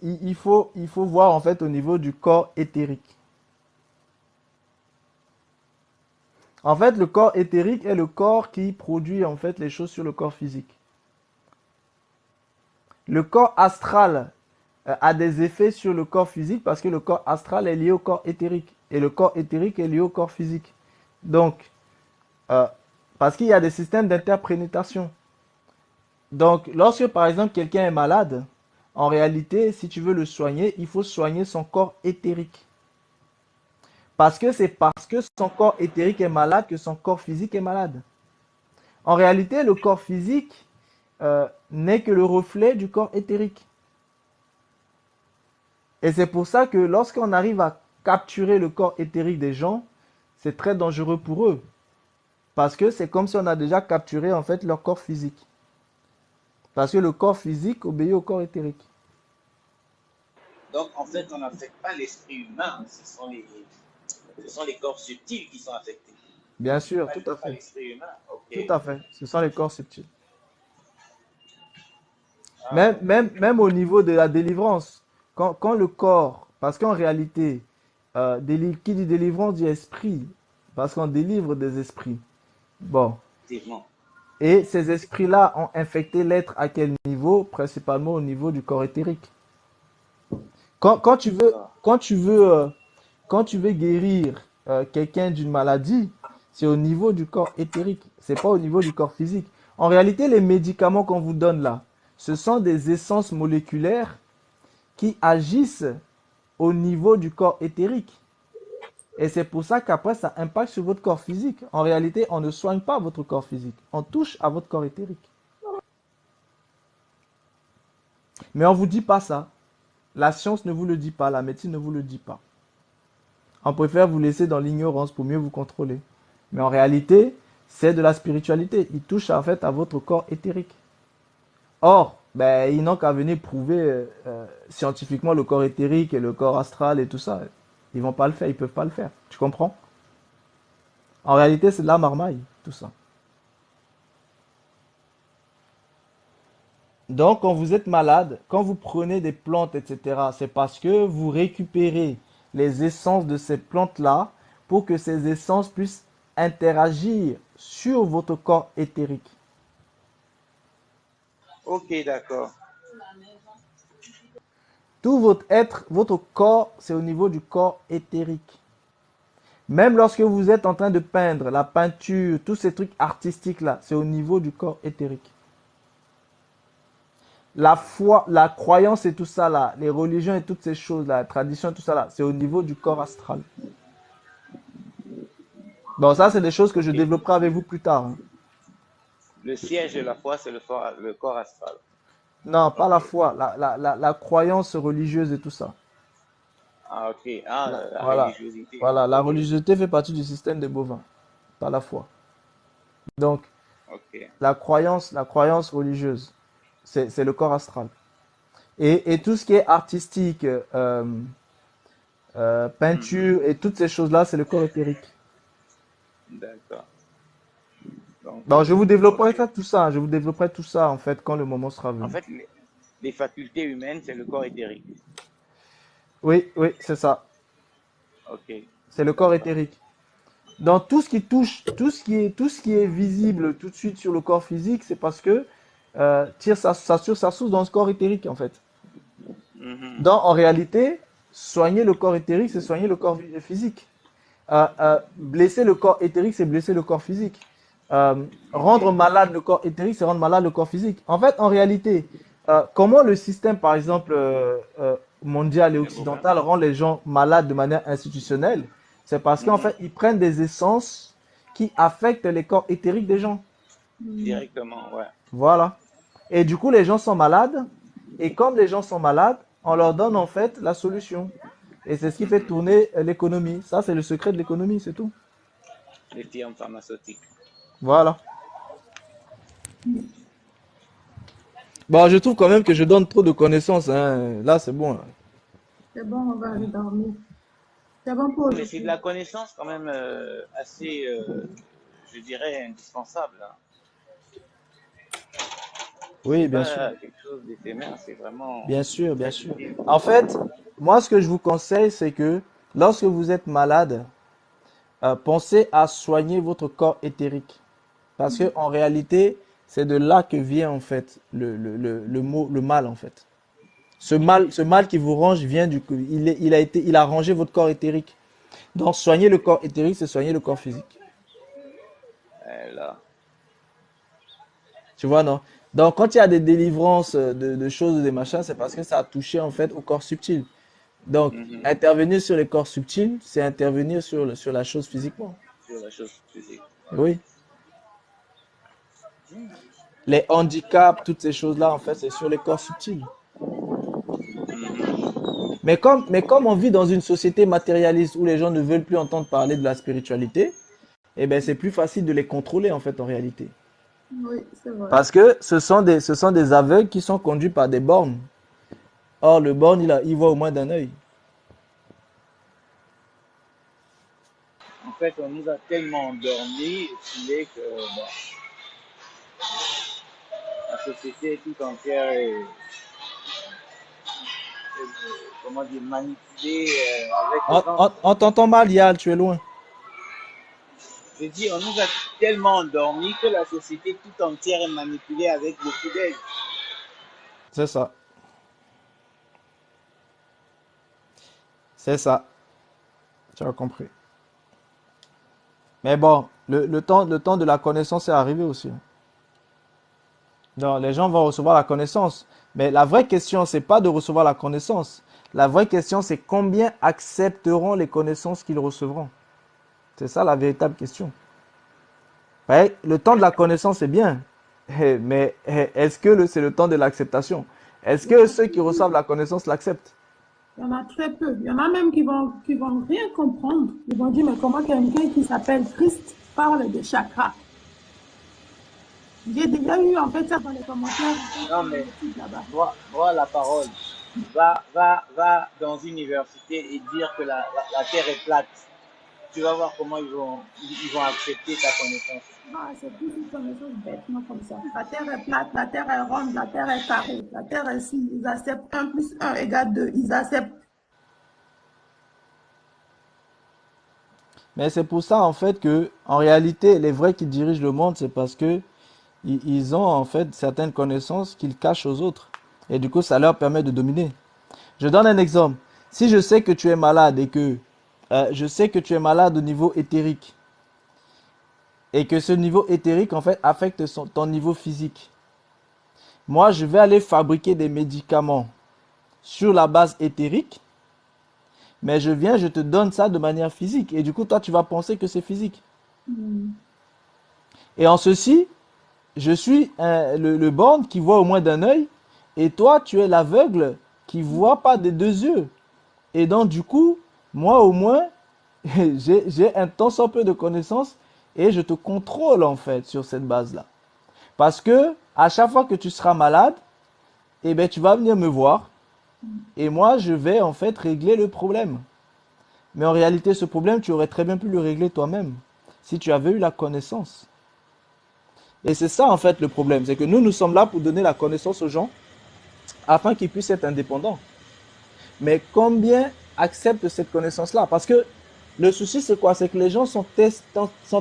il faut voir en fait au niveau du corps éthérique. En fait, le corps éthérique est le corps qui produit en fait les choses sur le corps physique. Le corps astral a des effets sur le corps physique parce que le corps astral est lié au corps éthérique et le corps éthérique est lié au corps physique. Donc, euh, parce qu'il y a des systèmes d'interprétation. Donc, lorsque par exemple quelqu'un est malade, en réalité, si tu veux le soigner, il faut soigner son corps éthérique. Parce que c'est parce que son corps éthérique est malade que son corps physique est malade. En réalité, le corps physique n'est que le reflet du corps éthérique. Et c'est pour ça que lorsqu'on arrive à capturer le corps éthérique des gens, c'est très dangereux pour eux. Parce que c'est comme si on a déjà capturé en fait leur corps physique. Parce que le corps physique obéit au corps éthérique. Donc, en fait, on n'affecte pas l'esprit humain, ce sont les corps subtils qui sont affectés. Bien sûr, Pas, tout à pas fait. l'esprit humain. Tout Ok. à fait. Ce sont les corps subtils. Ah, Même au niveau de la délivrance, quand le corps, parce qu'en réalité, qui dit délivrance dit esprit, parce qu'on délivre des esprits. Bon. effectivement. Et ces esprits-là ont infecté l'être à quel niveau? Principalement au niveau du corps éthérique. Quand tu veux, D'accord. quand tu veux, quand tu veux guérir quelqu'un d'une maladie, c'est au niveau du corps éthérique, c'est pas au niveau du corps physique. En réalité, les médicaments qu'on vous donne là, ce sont des essences moléculaires qui agissent au niveau du corps éthérique. Et c'est pour ça qu'après, ça impacte sur votre corps physique. En réalité, on ne soigne pas votre corps physique, on touche à votre corps éthérique. Mais on ne vous dit pas ça. La science ne vous le dit pas, la médecine ne vous le dit pas. On préfère vous laisser dans l'ignorance pour mieux vous contrôler. Mais en réalité, c'est de la spiritualité. Il touche en fait à votre corps éthérique. Or, ben, ils n'ont qu'à venir prouver scientifiquement le corps éthérique et le corps astral et tout ça. Ils vont pas le faire, ils peuvent pas le faire. Tu comprends? En réalité, c'est de la marmaille, tout ça. Donc, quand vous êtes malade, quand vous prenez des plantes, etc., c'est parce que vous récupérez les essences de ces plantes-là pour que ces essences puissent interagir sur votre corps éthérique. Ok, d'accord. Tout votre être, votre corps, c'est au niveau du corps éthérique. Même lorsque vous êtes en train de peindre, la peinture, tous ces trucs artistiques-là, c'est au niveau du corps éthérique. La foi, la croyance et tout ça là, les religions et toutes ces choses-là, la tradition et tout ça là, c'est au niveau du corps astral. Bon, ça, c'est des choses que je Ok. développerai avec vous plus tard, hein. Le siège de la foi, c'est le corps astral. Non, pas la Ok. foi, la croyance religieuse et tout ça. Ah, ok. Ah, la Voilà. religiosité. Voilà, la Ok. religiosité fait partie du système des bovins, pas la foi. Donc, Ok. la croyance religieuse, c'est le corps astral. Et tout ce qui est artistique, Mhm. peinture et toutes ces choses-là, c'est le corps éthérique. D'accord. Donc, Bon, je vous développerai ok. ça, tout ça, hein. Je vous développerai tout ça en fait quand le moment sera En venu. fait, les facultés humaines, c'est le corps éthérique. Oui, oui, c'est ça. Ok. C'est le corps D'accord. éthérique. Dans tout ce qui touche, tout ce qui est visible tout de suite sur le corps physique, c'est parce que tire sur sa source dans ce corps éthérique en fait. Mhm. Donc en réalité, soigner le corps éthérique, c'est soigner le corps physique. Blesser le corps éthérique, c'est blesser le corps physique. Rendre Ok. malade le corps éthérique, c'est rendre malade le corps physique. En fait, en réalité, comment le système, par exemple, mondial et Les bovins. occidental rend les gens malades de manière institutionnelle, c'est parce qu'en Mhm. fait, ils prennent des essences qui affectent les corps éthériques des gens. Directement, ouais. Voilà. Et du coup, les gens sont malades. Et comme les gens sont malades, on leur donne en fait la solution. Et c'est ce qui fait Mhm. tourner l'économie. Ça, c'est le secret de l'économie, c'est tout. Les firmes pharmaceutiques. Voilà. Bon, je trouve quand même que je donne trop de connaissances, hein. Là, c'est bon, là. C'est bon, on va aller dormir. C'est bon pour Mais c'est de aujourd'hui. la connaissance quand même assez, je dirais, indispensable, hein. Oui, C'est bien sûr. pas quelque chose d'éphémère, c'est vraiment Bien sûr, une bien sûr. faculté. En fait, moi, ce que je vous conseille, c'est que lorsque vous êtes malade, pensez à soigner votre corps éthérique. Parce que en réalité, c'est de là que vient en fait le mot, le mal en fait. Ce mal qui vous ronge vient il a rangé votre corps éthérique. Donc, soigner le corps éthérique, c'est soigner le corps physique. Là. Tu vois, non? Donc, quand il y a des délivrances de choses, des machins, c'est parce que ça a touché en fait au corps subtil. Donc, Mhm. intervenir sur les corps subtils, c'est intervenir sur la chose physiquement. Sur la chose physique. Oui. Les handicaps, toutes ces choses-là, en fait, c'est sur les corps subtils. Mhm. Mais comme on vit dans une société matérialiste où les gens ne veulent plus entendre parler de la spiritualité, eh ben, c'est plus facile de les contrôler, en fait, en réalité. Oui, c'est vrai. Parce que ce sont des aveugles qui sont conduits par des bornes. Or, le borne, il voit au moins d'un œil. En fait, on nous a tellement endormis, estimé que bon, la société tout entière comment dire, manipulée avec les ans. On t'entend mal, Yal, tu es loin. Je dis, on nous a tellement endormis que la société tout entière est manipulée avec beaucoup d'aide. C'est ça. C'est ça. Tu as compris. Mais bon, le temps de la connaissance est arrivé aussi. Non, les gens vont recevoir la connaissance. Mais la vraie question, c'est pas de recevoir la connaissance. La vraie question, c'est combien accepteront les connaissances qu'ils recevront. C'est ça la véritable question. Ouais, le temps de la connaissance est bien. Mais est-ce que c'est le temps de l'acceptation? Est-ce que ceux qui reçoivent la connaissance l'acceptent? Il y en a très peu. Il y en a même qui vont rien comprendre. Ils vont dire, mais comment quelqu'un qui s'appelle Christ parle de chakra? J'ai déjà eu en fait ça dans les commentaires Non, sur mais YouTube là-bas. vois la parole. Va dans une université et dire que la Terre est plate. Tu vas voir comment ils vont accepter ta connaissance. Ah, c'est plus une connaissance bêtement comme ça. La Terre est plate, la Terre est ronde, la Terre est carrée, la Terre est ci. Ils acceptent 1 plus 1 égale 2. Ils acceptent. Mais c'est pour ça en fait que, en réalité, les vrais qui dirigent le monde, c'est parce que ils ont en fait certaines connaissances qu'ils cachent aux autres. Et du coup, ça leur permet de dominer. Je donne un exemple. Si je sais que tu es malade et que je sais que tu es malade au niveau éthérique et que ce niveau éthérique en fait affecte ton niveau physique, moi je vais aller fabriquer des médicaments sur la base éthérique, mais je te donne ça de manière physique et du coup toi tu vas penser que c'est physique. Et en ceci, je suis le borgne qui voit au moins d'un œil et toi tu es l'aveugle qui voit pas des deux yeux. Et donc, du coup, moi au moins, j'ai un tant soit peu de connaissances et je te contrôle en fait sur cette base-là. Parce que à chaque fois que tu seras malade, eh ben, tu vas venir me voir et moi, je vais en fait régler le problème. Mais en réalité, ce problème, tu aurais très bien pu le régler toi-même si tu avais eu la connaissance. Et c'est ça en fait le problème, c'est que nous sommes là pour donner la connaissance aux gens afin qu'ils puissent être indépendants. Mais combien acceptent cette connaissance-là? Parce que le souci, c'est quoi? C'est que les gens sont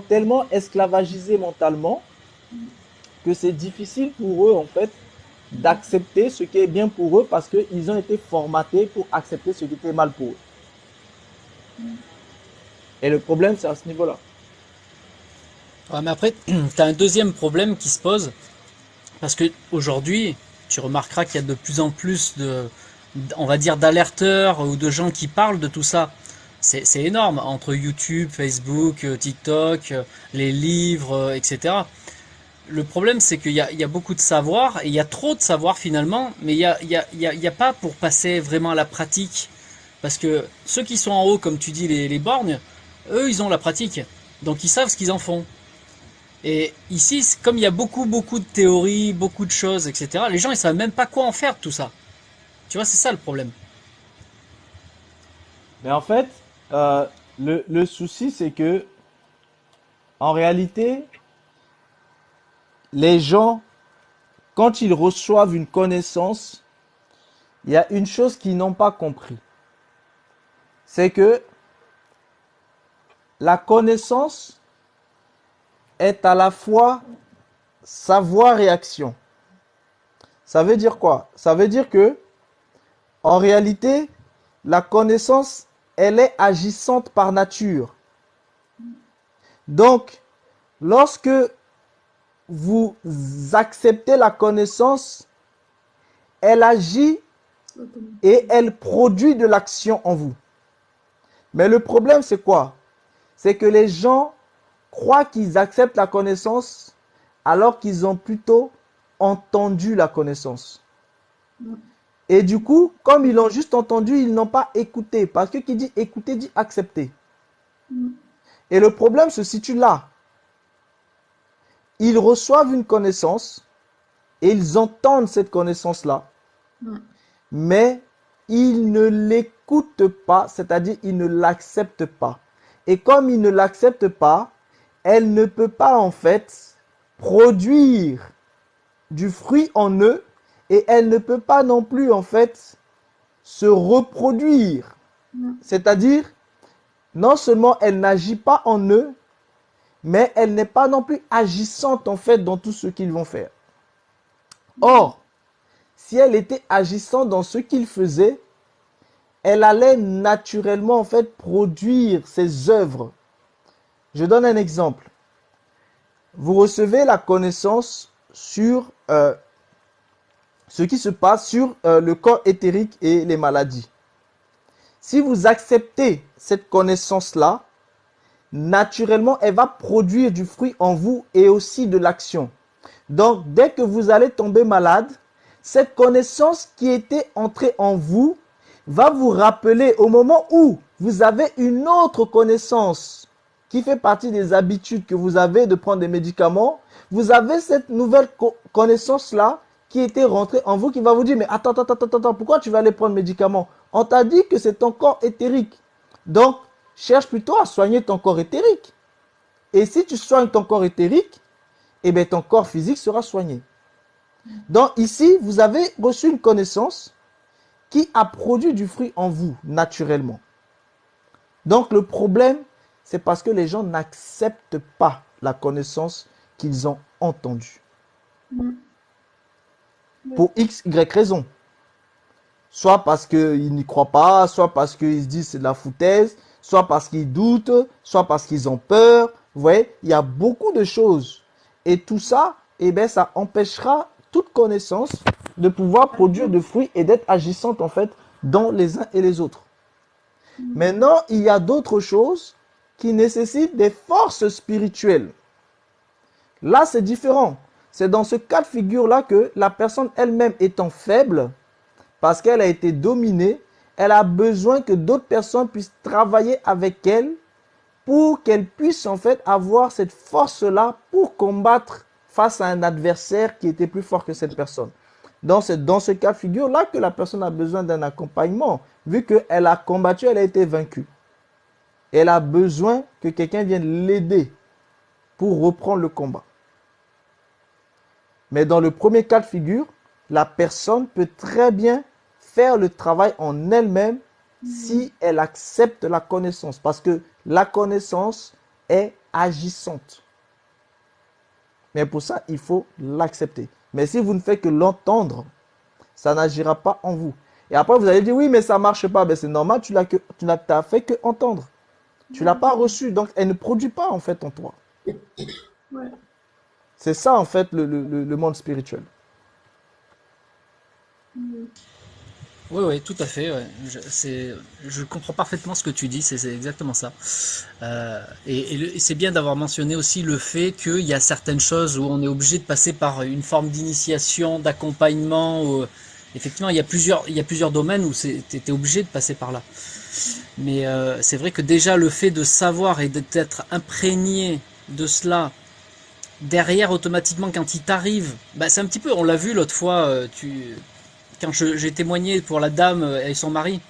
tellement esclavagisés mentalement que c'est difficile pour eux, en fait, d'accepter ce qui est bien pour eux parce qu'ils ont été formatés pour accepter ce qui était mal pour eux. Et le problème, c'est à ce niveau-là. Ouais, mais après, tu as un deuxième problème qui se pose, parce que aujourd'hui, tu remarqueras qu'il y a de plus en plus on va dire, d'alerteurs ou de gens qui parlent de tout ça. C'est énorme, entre YouTube, Facebook, TikTok, les livres, etc. Le problème, c'est qu'il y a beaucoup de savoir, et il y a trop de savoir finalement, mais il y a pas pour passer vraiment à la pratique. Parce que ceux qui sont en haut, comme tu dis, les borgnes, eux, ils ont la pratique. Donc ils savent ce qu'ils en font. Et ici, comme il y a beaucoup de théories, beaucoup de choses, etc., les gens, ils savent même pas quoi en faire de tout ça. Tu vois, c'est ça le problème. Mais en fait, le souci, c'est que, en réalité, les gens, quand ils reçoivent une connaissance, il y a une chose qu'ils n'ont pas compris. C'est que la connaissance est à la fois savoir et action. Ça veut dire quoi? Ça veut dire que, en réalité, la connaissance, elle est agissante par nature. Donc, lorsque vous acceptez la connaissance, elle agit et elle produit de l'action en vous. Mais le problème, c'est quoi? C'est que les gens croient qu'ils acceptent la connaissance alors qu'ils ont plutôt entendu la connaissance. Et du coup, comme ils l'ont juste entendu, ils n'ont pas écouté. Parce que qui dit écouter dit accepter. Et le problème se situe là. Ils reçoivent une connaissance et ils entendent cette connaissance-là. Mais ils ne l'écoutent pas, c'est-à-dire ils ne l'acceptent pas. Et comme ils ne l'acceptent pas, elle ne peut pas en fait produire du fruit en eux et elle ne peut pas non plus en fait se reproduire. C'est-à-dire, non seulement elle n'agit pas en eux, mais elle n'est pas non plus agissante en fait dans tout ce qu'ils vont faire. Or, si elle était agissante dans ce qu'ils faisaient, elle allait naturellement en fait produire ses œuvres Je donne un exemple. Vous recevez la connaissance sur ce qui se passe sur le corps éthérique et les maladies. Si vous acceptez cette connaissance-là, naturellement, elle va produire du fruit en vous et aussi de l'action. Donc, dès que vous allez tomber malade, cette connaissance qui était entrée en vous va vous rappeler au moment où vous avez une autre connaissance qui fait partie des habitudes que vous avez de prendre des médicaments. Vous avez cette nouvelle connaissance-là qui était rentrée en vous qui va vous dire, mais attends, pourquoi tu vas aller prendre médicaments? On t'a dit que c'est ton corps éthérique. Donc, cherche plutôt à soigner ton corps éthérique. Et si tu soignes ton corps éthérique, eh bien, ton corps physique sera soigné. Donc ici, vous avez reçu une connaissance qui a produit du fruit en vous, naturellement. Donc le problème, c'est parce que les gens n'acceptent pas la connaissance qu'ils ont entendue. Pour X, Y raison. Soit parce qu'ils n'y croient pas, soit parce qu'ils se disent c'est de la foutaise, soit parce qu'ils doutent, soit parce qu'ils ont peur. Vous voyez, il y a beaucoup de choses. Et tout ça, eh bien, ça empêchera toute connaissance de pouvoir produire de fruits et d'être agissante en fait dans les uns et les autres. Maintenant, il y a d'autres choses qui nécessitent des forces spirituelles. Là, c'est différent. C'est dans ce cas de figure-là que la personne elle-même étant faible, parce qu'elle a été dominée, elle a besoin que d'autres personnes puissent travailler avec elle pour qu'elle puisse en fait avoir cette force-là pour combattre face à un adversaire qui était plus fort que cette personne. Donc c'est dans ce cas de figure-là que la personne a besoin d'un accompagnement, vu qu'elle a combattu, elle a été vaincue. Elle a besoin que quelqu'un vienne l'aider pour reprendre le combat. Mais dans le premier cas de figure, la personne peut très bien faire le travail en elle-même si elle accepte la connaissance. Parce que la connaissance est agissante. Mais pour ça, il faut l'accepter. Mais si vous ne faites que l'entendre, ça n'agira pas en vous. Et après, vous allez dire, oui, mais ça ne marche pas. Ben, c'est normal, tu n'as fait que entendre. Tu ne l'as pas reçu, donc elle ne produit pas en fait en toi. Ouais. C'est ça en fait le monde spirituel. Oui, tout à fait. Ouais. Je comprends parfaitement ce que tu dis, c'est exactement ça. Et c'est bien d'avoir mentionné aussi le fait qu'il y a certaines choses où on est obligé de passer par une forme d'initiation, d'accompagnement. Effectivement, il y a plusieurs domaines où tu es obligé de passer par là. Mais c'est vrai que déjà le fait de savoir et d'être imprégné de cela, derrière automatiquement quand il t'arrive, bah, c'est un petit peu, on l'a vu l'autre fois, quand j'ai témoigné pour la dame et son mari,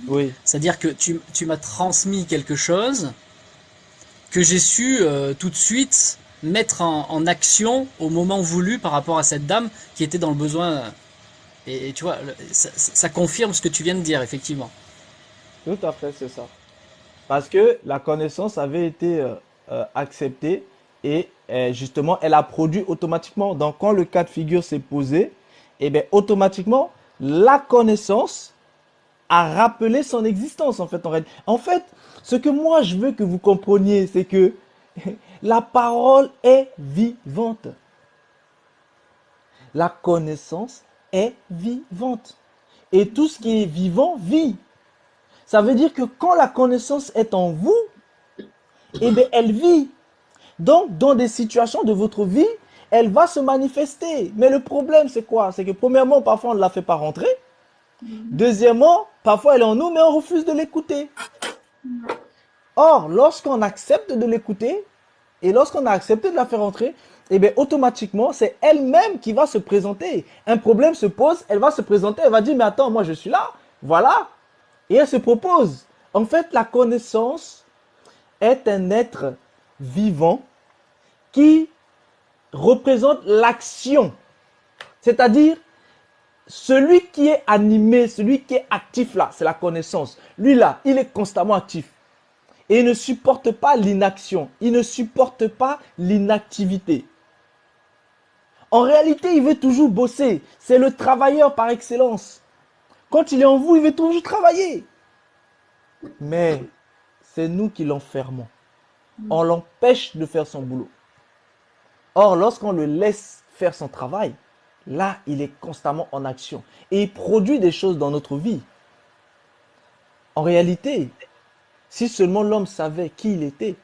Oui. c'est-à-dire que tu m'as transmis quelque chose que j'ai su tout de suite mettre en action au moment voulu par rapport à cette dame qui était dans le besoin. Et tu vois, ça confirme ce que tu viens de dire, effectivement. Tout à fait, c'est ça. Parce que la connaissance avait été acceptée et justement, elle a produit automatiquement. Donc, quand le cas de figure s'est posé, eh bien, automatiquement, la connaissance a rappelé son existence en fait. En fait, ce que moi je veux que vous compreniez, c'est que la parole est vivante. La connaissance est vivante. Et tout ce qui est vivant vit. Ça veut dire que quand la connaissance est en vous, eh bien, elle vit. Donc, dans des situations de votre vie, elle va se manifester. Mais le problème, c'est quoi? C'est que premièrement, parfois, on ne la fait pas rentrer. Deuxièmement, parfois, elle est en nous, mais on refuse de l'écouter. Or, lorsqu'on accepte de l'écouter, et lorsqu'on a accepté de la faire rentrer, eh bien, automatiquement, c'est elle-même qui va se présenter. Un problème se pose, elle va se présenter, elle va dire, mais attends, moi, je suis là. Voilà. Et elle se propose. En fait, la connaissance est un être vivant qui représente l'action. C'est-à-dire, celui qui est animé, celui qui est actif là, c'est la connaissance. Lui là, il est constamment actif. Et il ne supporte pas l'inaction. Il ne supporte pas l'inactivité. En réalité, il veut toujours bosser. C'est le travailleur par excellence. Quand il est en vous, il veut toujours travailler. Mais c'est nous qui l'enfermons. on l'empêche de faire son boulot. Or, lorsqu'on le laisse faire son travail, là, il est constamment en action. Et il produit des choses dans notre vie. En réalité, si seulement l'homme savait qui il était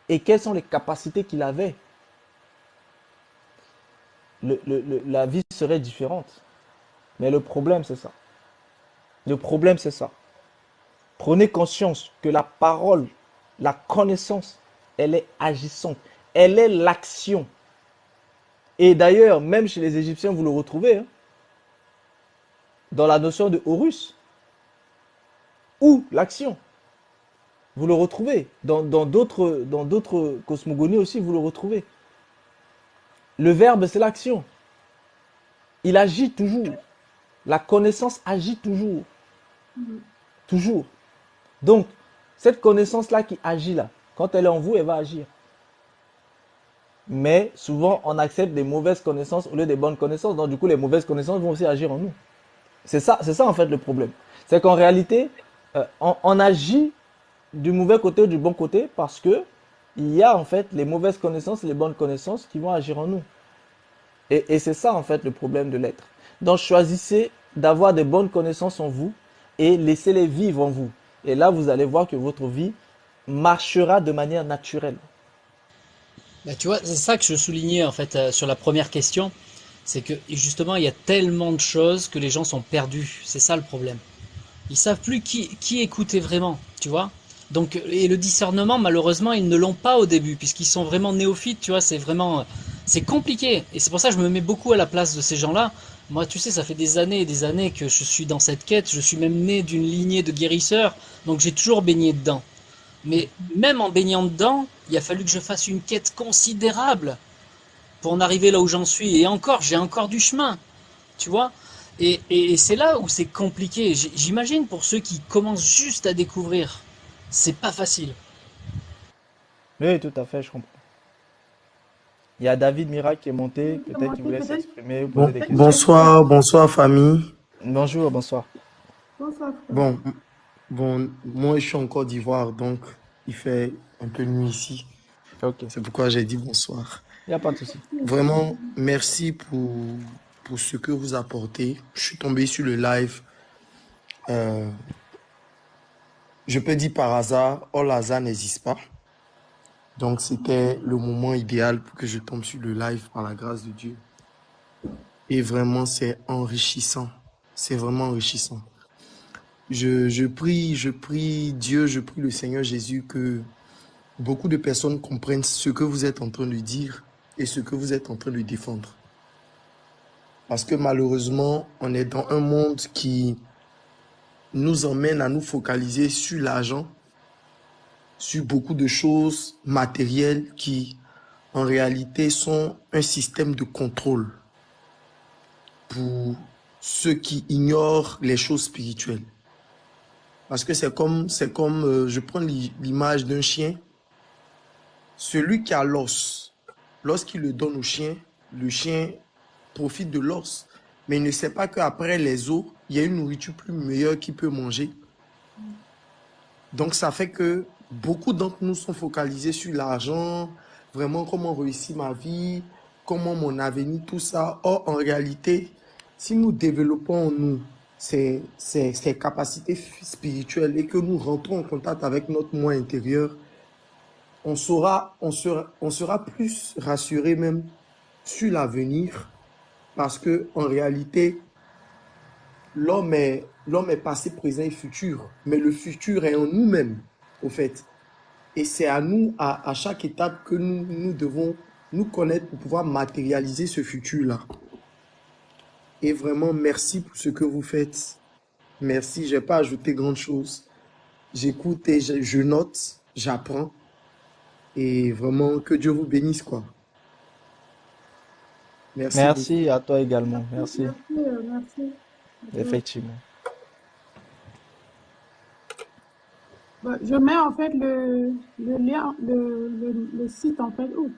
et quelles sont les capacités qu'il avait, la vie serait différente. Mais le problème, c'est ça. Le problème, c'est ça. Prenez conscience que la parole, la connaissance, elle est agissante. Elle est l'action. Et d'ailleurs, même chez les Égyptiens, vous le retrouvez, hein, dans la notion de Horus, ou l'action. Vous le retrouvez. Dans d'autres cosmogonies aussi, vous le retrouvez. Le verbe, c'est l'action. Il agit toujours. La connaissance agit toujours. Toujours. Donc, cette connaissance-là qui agit là, quand elle est en vous, elle va agir. Mais souvent, on accepte des mauvaises connaissances au lieu des bonnes connaissances. Donc, du coup, les mauvaises connaissances vont aussi agir en nous. C'est ça en fait le problème. C'est qu'en réalité, on agit du mauvais côté ou du bon côté parce que il y a en fait les mauvaises connaissances et les bonnes connaissances qui vont agir en nous. Et c'est ça en fait le problème de l'être. Donc choisissez d'avoir des bonnes connaissances en vous et laissez-les vivre en vous. Et là, vous allez voir que votre vie marchera de manière naturelle. Bah, tu vois, c'est ça que je soulignais en fait sur la première question, c'est que justement il y a tellement de choses que les gens sont perdus. C'est ça le problème. Ils savent plus qui écouter vraiment, tu vois. Donc, et le discernement, malheureusement, ils ne l'ont pas au début, puisqu'ils sont vraiment néophytes, tu vois, c'est vraiment, c'est compliqué. Et c'est pour ça que je me mets beaucoup à la place de ces gens-là. Moi, tu sais, ça fait des années et des années que je suis dans cette quête. Je suis même né d'une lignée de guérisseurs, donc j'ai toujours baigné dedans. Mais même en baignant dedans, il a fallu que je fasse une quête considérable pour en arriver là où j'en suis. Et encore, j'ai encore du chemin, tu vois. Et c'est là où c'est compliqué. J'imagine pour ceux qui commencent juste à découvrir, c'est pas facile. Oui, tout à fait, je comprends. Il y a David Mirac qui est monté, peut-être qu'il voulait Peut-être. s'exprimer ou poser Bon, des questions. bonsoir, bonsoir famille. Bonjour, bonsoir. Bonsoir, frère. Bon, moi je suis en Côte d'Ivoire, donc il fait un peu nuit ici. Ok, C'est pourquoi j'ai dit bonsoir. il n'y a pas de souci. Vraiment, merci pour ce que vous apportez. Je suis tombé sur le live. euh, je peux dire par hasard, all hasard n'existe pas. Donc c'était le moment idéal pour que je tombe sur le live par la grâce de Dieu. Et vraiment, c'est enrichissant. C'est vraiment enrichissant. Je prie Dieu, je prie le Seigneur Jésus que beaucoup de personnes comprennent ce que vous êtes en train de dire et ce que vous êtes en train de défendre. Parce que malheureusement, on est dans un monde qui nous emmène à nous focaliser sur l'argent, sur beaucoup de choses matérielles qui, en réalité, sont un système de contrôle pour ceux qui ignorent les choses spirituelles. Parce que c'est comme je prends l'image d'un chien. Celui qui a l'os, lorsqu'il le donne au chien, le chien profite de l'os. Mais il ne sait pas qu'après les os, il y a une nourriture plus meilleure qu'il peut manger. Donc ça fait que beaucoup d'entre nous sont focalisés sur l'argent, vraiment comment réussir ma vie, comment mon avenir, tout ça. Or, en réalité, si nous développons en nous ces capacités spirituelles et que nous rentrons en contact avec notre moi intérieur, on sera plus rassuré même sur l'avenir parce que en réalité, l'homme est passé, présent et futur, mais le futur est en nous-mêmes, au fait. Et c'est à nous, à chaque étape, que nous devons nous connaître pour pouvoir matérialiser ce futur-là. Et vraiment, merci pour ce que vous faites. Merci, je n'ai pas ajouté grand chose. J'écoute et je note, j'apprends. Et vraiment, que Dieu vous bénisse, quoi. Merci beaucoup. Merci à toi également. Merci, Merci. effectivement. Bah, je mets en fait le lien, le site en fait, ou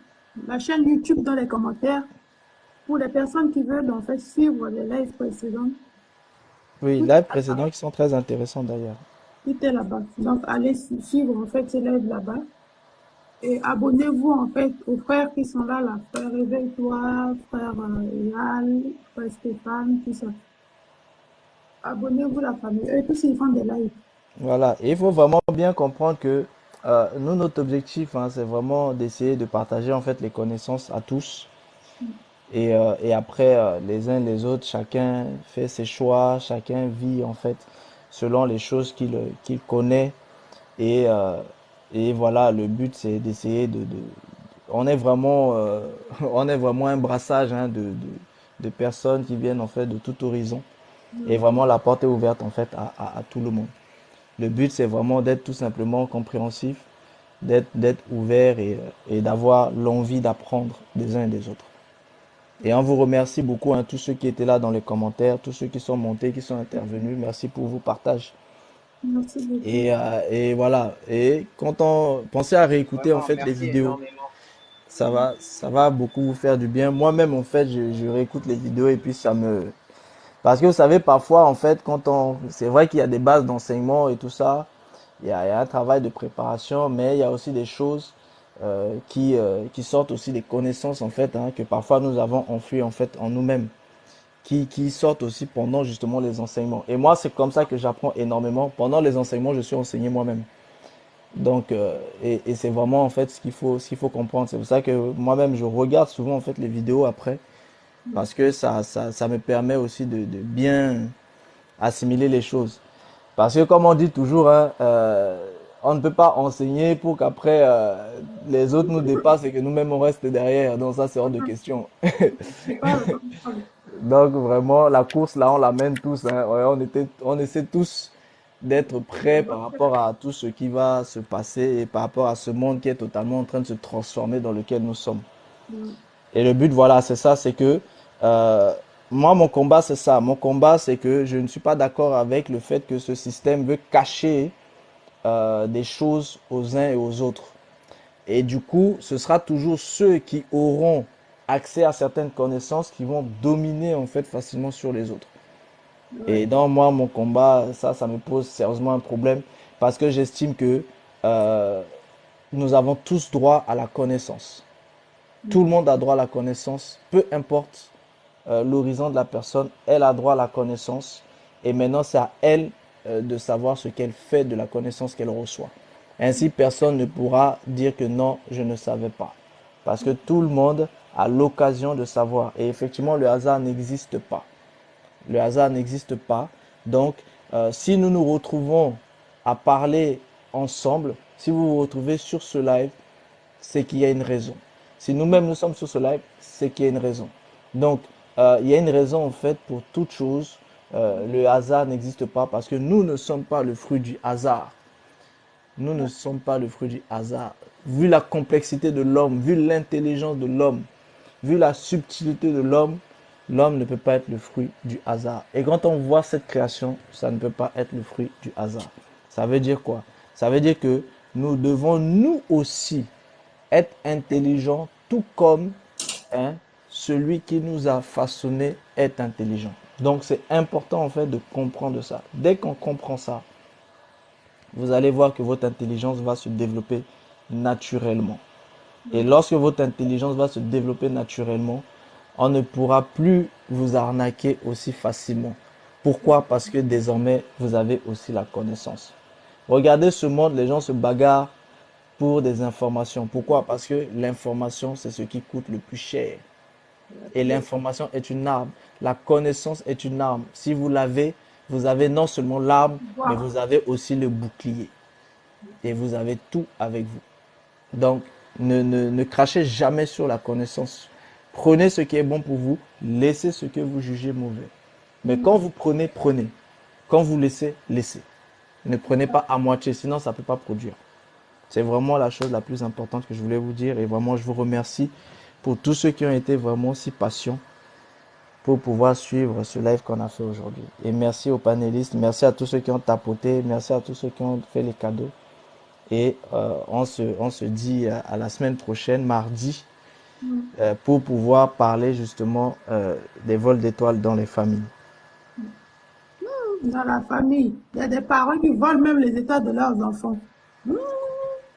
la chaîne YouTube dans les commentaires pour les personnes qui veulent en fait suivre les lives précédents. Oui, Tout, live précédents qui sont très intéressants d'ailleurs. tout est là-bas. Donc allez suivre en fait ces lives là-bas. Et abonnez-vous en fait aux frères qui sont là, frère Réveille-toi, frère Yal, frère Stéphane, tout ça. Abonnez-vous la famille. Eux tous ils font des lives. Voilà, et il faut vraiment bien comprendre que nous, notre objectif, hein, c'est vraiment d'essayer de partager en fait les connaissances à tous. Et après, les uns les autres, chacun fait ses choix, chacun vit en fait selon les choses qu'il connaît. Et, euh, et voilà, le but c'est d'essayer on est vraiment, on est vraiment un brassage hein, de personnes qui viennent en fait de tout horizon. Et vraiment, la porte est ouverte en fait à tout le monde. Le but c'est vraiment d'être tout simplement compréhensif, d'être ouvert et d'avoir l'envie d'apprendre des uns et des autres. Et on vous remercie beaucoup, hein, tous ceux qui étaient là dans les commentaires, tous ceux qui sont montés, qui sont intervenus. Merci pour vos partages. Merci beaucoup. Et voilà. Et quand on pensez à réécouter en Vraiment, fait les merci vidéos, énormément. ça va beaucoup vous faire du bien. Moi-même en fait, je réécoute les vidéos et puis parce que vous savez parfois en fait c'est vrai qu'il y a des bases d'enseignement et tout ça, il y a un travail de préparation, mais il y a aussi des choses qui sortent aussi des connaissances en fait hein, que parfois nous avons enfouies en fait en nous-mêmes. Qui sortent aussi pendant justement les enseignements. Et moi, c'est comme ça que j'apprends énormément. Pendant les enseignements, je suis enseigné moi-même. Donc, et c'est vraiment en fait ce qu'il faut comprendre. C'est pour ça que moi-même, je regarde souvent en fait les vidéos après, parce que ça me permet aussi de bien assimiler les choses. Parce que comme on dit toujours, hein, on ne peut pas enseigner pour qu'après les autres nous dépassent et que nous-mêmes on reste derrière. Donc ça, c'est hors de question. C'est pas grave. Donc vraiment, la course là, on la mène tous, hein. Ouais, on essaie tous d'être prêts par rapport à tout ce qui va se passer et par rapport à ce monde qui est totalement en train de se transformer dans lequel nous sommes. Et le but, voilà, c'est ça, c'est que euh, moi, mon combat, c'est ça. Mon combat, c'est que je ne suis pas d'accord avec le fait que ce système veut cacher des choses aux uns et aux autres. Et du coup, ce sera toujours ceux qui auront accès à certaines connaissances qui vont dominer en fait facilement sur les autres. Et dans moi, mon combat, ça me pose sérieusement un problème parce que j'estime que euh, nous avons tous droit à la connaissance. Tout le monde a droit à la connaissance, peu importe l'horizon de la personne, elle a droit à la connaissance. Et maintenant, c'est à elle de savoir ce qu'elle fait de la connaissance qu'elle reçoit. Ainsi, personne ne pourra dire que non, je ne savais pas. Parce que tout le monde a l'occasion de savoir. Et effectivement, le hasard n'existe pas. Le hasard n'existe pas. Donc, si nous nous retrouvons à parler ensemble, si vous vous retrouvez sur ce live, c'est qu'il y a une raison. Si nous-mêmes nous sommes sur ce live, c'est qu'il y a une raison. Donc, il y a une raison en fait pour toute chose. Le hasard n'existe pas parce que nous ne sommes pas le fruit du hasard. Nous ne sommes pas le fruit du hasard. Vu la complexité de l'homme, vu l'intelligence de l'homme, vu la subtilité de l'homme, l'homme ne peut pas être le fruit du hasard. Et quand on voit cette création, ça ne peut pas être le fruit du hasard. Ça veut dire quoi? Ça veut dire que nous devons nous aussi être intelligents, tout comme hein, celui qui nous a façonné est intelligent. Donc c'est important en fait de comprendre ça. Dès qu'on comprend ça, vous allez voir que votre intelligence va se développer naturellement. Et lorsque votre intelligence va se développer naturellement, on ne pourra plus vous arnaquer aussi facilement. Pourquoi? Parce que désormais, vous avez aussi la connaissance. Regardez ce monde, les gens se bagarrent pour des informations. Pourquoi? Parce que l'information, c'est ce qui coûte le plus cher. Et l'information est une arme. La connaissance est une arme. Si vous l'avez, vous avez non seulement l'arme, mais vous avez aussi le bouclier. Et vous avez tout avec vous. Donc, ne crachez jamais sur la connaissance. Prenez ce qui est bon pour vous, laissez ce que vous jugez mauvais. Mais quand vous prenez, prenez. Quand vous laissez, laissez. Ne prenez pas à moitié, sinon ça ne peut pas produire. C'est vraiment la chose la plus importante que je voulais vous dire. Et vraiment, je vous remercie pour tous ceux qui ont été vraiment si patients pour pouvoir suivre ce live qu'on a fait aujourd'hui. Et merci aux panélistes, merci à tous ceux qui ont tapoté, merci à tous ceux qui ont fait les cadeaux. Et on se dit à la semaine prochaine, mardi, pour pouvoir parler justement des vols d'étoiles dans les familles. Dans la famille, il y a des parents qui volent même les états de leurs enfants.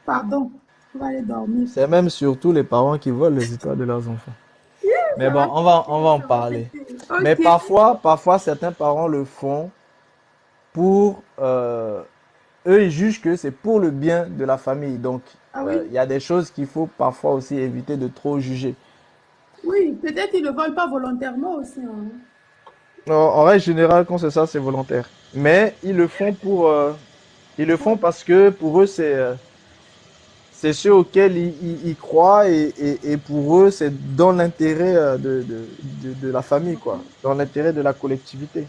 Pardon. pour aller dormir. C'est même surtout les parents qui volent les étoiles de leurs enfants. Mais Ça bon, va on va en se parler. répéter. Mais Ok. parfois, certains parents le font pour... eux, ils jugent que c'est pour le bien de la famille. Donc, Ah oui, il y a des choses qu'il faut parfois aussi éviter de trop juger. oui, peut-être ils ne le veulent pas volontairement aussi, hein. En règle générale, quand c'est ça, c'est volontaire. Mais ils le font parce que pour eux, c'est ceux auxquels ils croient et pour eux, c'est dans l'intérêt de la famille, quoi. Dans l'intérêt de la collectivité.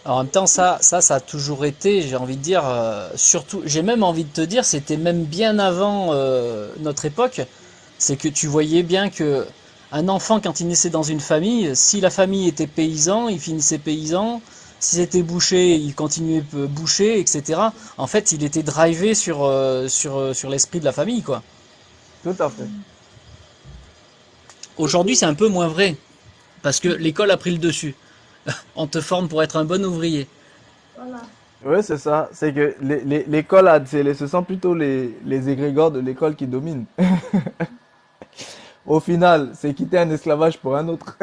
En même temps, ça a toujours été, j'ai envie de dire, surtout, j'ai même envie de te dire, c'était même bien avant notre époque, c'est que tu voyais bien que un enfant, quand il naissait dans une famille, si la famille était paysan, il finissait paysan, si c'était boucher, il continuait boucher, etc. En fait, il était drivé sur l'esprit de la famille, quoi. Tout à fait. Aujourd'hui, c'est un peu moins vrai, parce que l'école a pris le dessus. On te forme pour être un bon ouvrier. Voilà. Oui, c'est ça. C'est que l'école, ce sont plutôt les égrégores de l'école qui dominent. Au final, c'est quitter un esclavage pour un autre.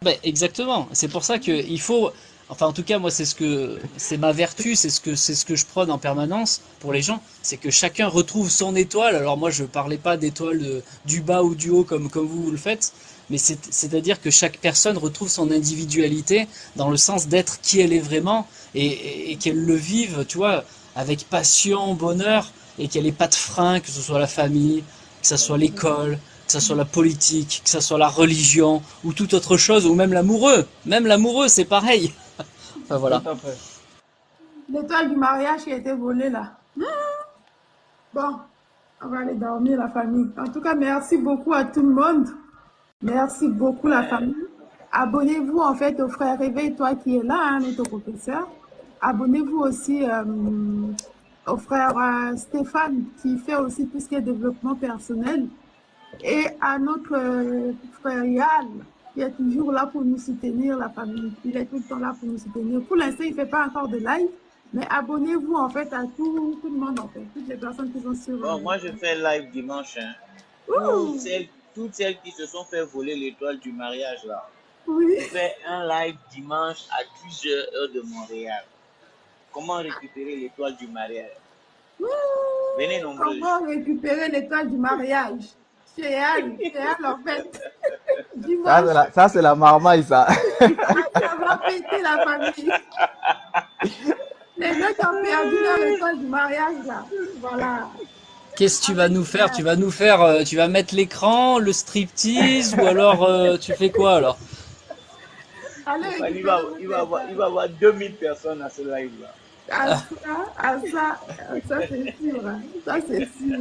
Ben, exactement. C'est pour ça que il faut, enfin en tout cas moi c'est ma vertu, c'est ce que je prône en permanence pour les gens, c'est que chacun retrouve son étoile. Alors moi je parlais pas d'étoile du bas ou du haut comme vous le faites, mais c'est-à-dire que chaque personne retrouve son individualité dans le sens d'être qui elle est vraiment et qu'elle le vive, tu vois, avec passion, bonheur et qu'elle ait pas de frein, que ce soit la famille, que ce soit l'école, que ce soit la politique, que ce soit la religion, ou toute autre chose, ou même l'amoureux. Même l'amoureux, c'est pareil. Enfin voilà. Tout à fait. L'étoile du mariage qui a été volée là. Bon, on va aller dormir la famille. En tout cas, merci beaucoup à tout le monde. Merci beaucoup la famille. Abonnez-vous en fait au frère Réveille-toi qui est là, hein, notre professeur. Abonnez-vous aussi au frère Stéphane qui fait aussi tout ce qui est développement personnel. Et à notre frère Yann qui est toujours là pour nous soutenir, la famille. Il est tout le temps là pour nous soutenir. Pour l'instant, il ne fait pas encore de live, mais abonnez-vous en fait à tout le monde, en fait, toutes les personnes qui sont sur. Bon, moi je fais live dimanche. Hein. Ouh, Toutes celles qui se sont fait voler l'étoile du mariage là. oui. Je fais un live dimanche à 10h heure de Montréal. Comment récupérer l'étoile du mariage? Venez nombreux. Comment récupérer l'étoile du mariage? Chez Anne, en fait. Dimanche, Ça, c'est la marmaille, ça. ça va péter la famille. Les gens qui ont perdu leur étoile du mariage, là. Voilà. Qu'est-ce que tu vas nous faire? Tu vas nous faire, tu vas mettre l'écran, le striptease, ou alors tu fais quoi alors? Allez, Il va y avoir 2000 personnes à ce live là. ça c'est sûr. Hein. Ça c'est sûr.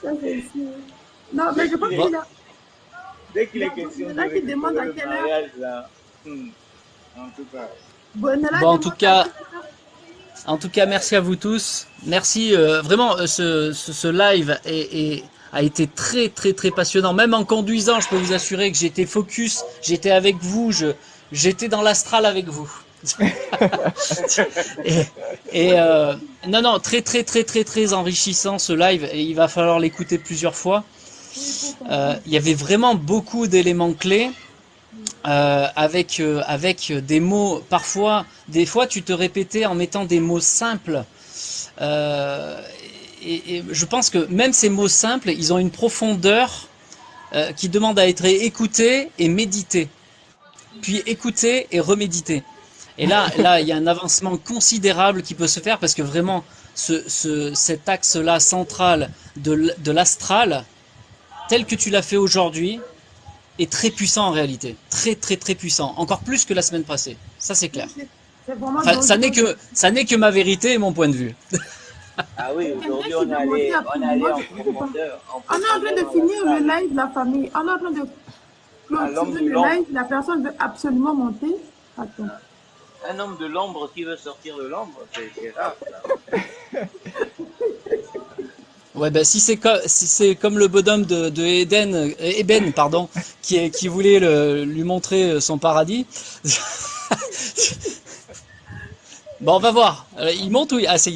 Ça c'est sûr. Non, mais je pense Bon. qu'il a. Dès qu'il Il y est a question de Bonella qui demande à récupérer le quelle heure. mariage là. En tout cas. Bonella Bon, demande en tout cas, merci à vous tous. Merci, vraiment, ce live a été très, très, très passionnant. Même en conduisant, je peux vous assurer que j'étais focus, j'étais avec vous, j'étais dans l'astral avec vous. Non, très, très, très, très, très enrichissant ce live et il va falloir l'écouter plusieurs fois. Il y avait vraiment beaucoup d'éléments clés. Avec des mots des fois tu te répétais en mettant des mots simples et je pense que même ces mots simples ils ont une profondeur qui demande à être écoutés et médités puis écoutés et remédités et là il y a un avancement considérable qui peut se faire parce que vraiment cet axe là central de l'astral tel que tu l'as fait aujourd'hui est très puissant en réalité, très très très puissant, encore plus que la semaine passée. Ça c'est clair. C'est vraiment Enfin, dangereux. ça n'est que ma vérité et mon point de vue. Ah oui, aujourd'hui Quelqu'un on qui veut est allé monter absolument, en je sais pas. profondeur. On est en train de finir le live, la famille. On est en train de l'homme clôturer de le l'ombre. live. La personne veut absolument monter. Attends. Un homme de l'ombre qui veut sortir de l'ombre, c'est rare ça. Ouais, ben si c'est comme le bonhomme de Eben, pardon, qui voulait lui montrer son paradis. Bon, on va voir. Il monte ou ah, c'est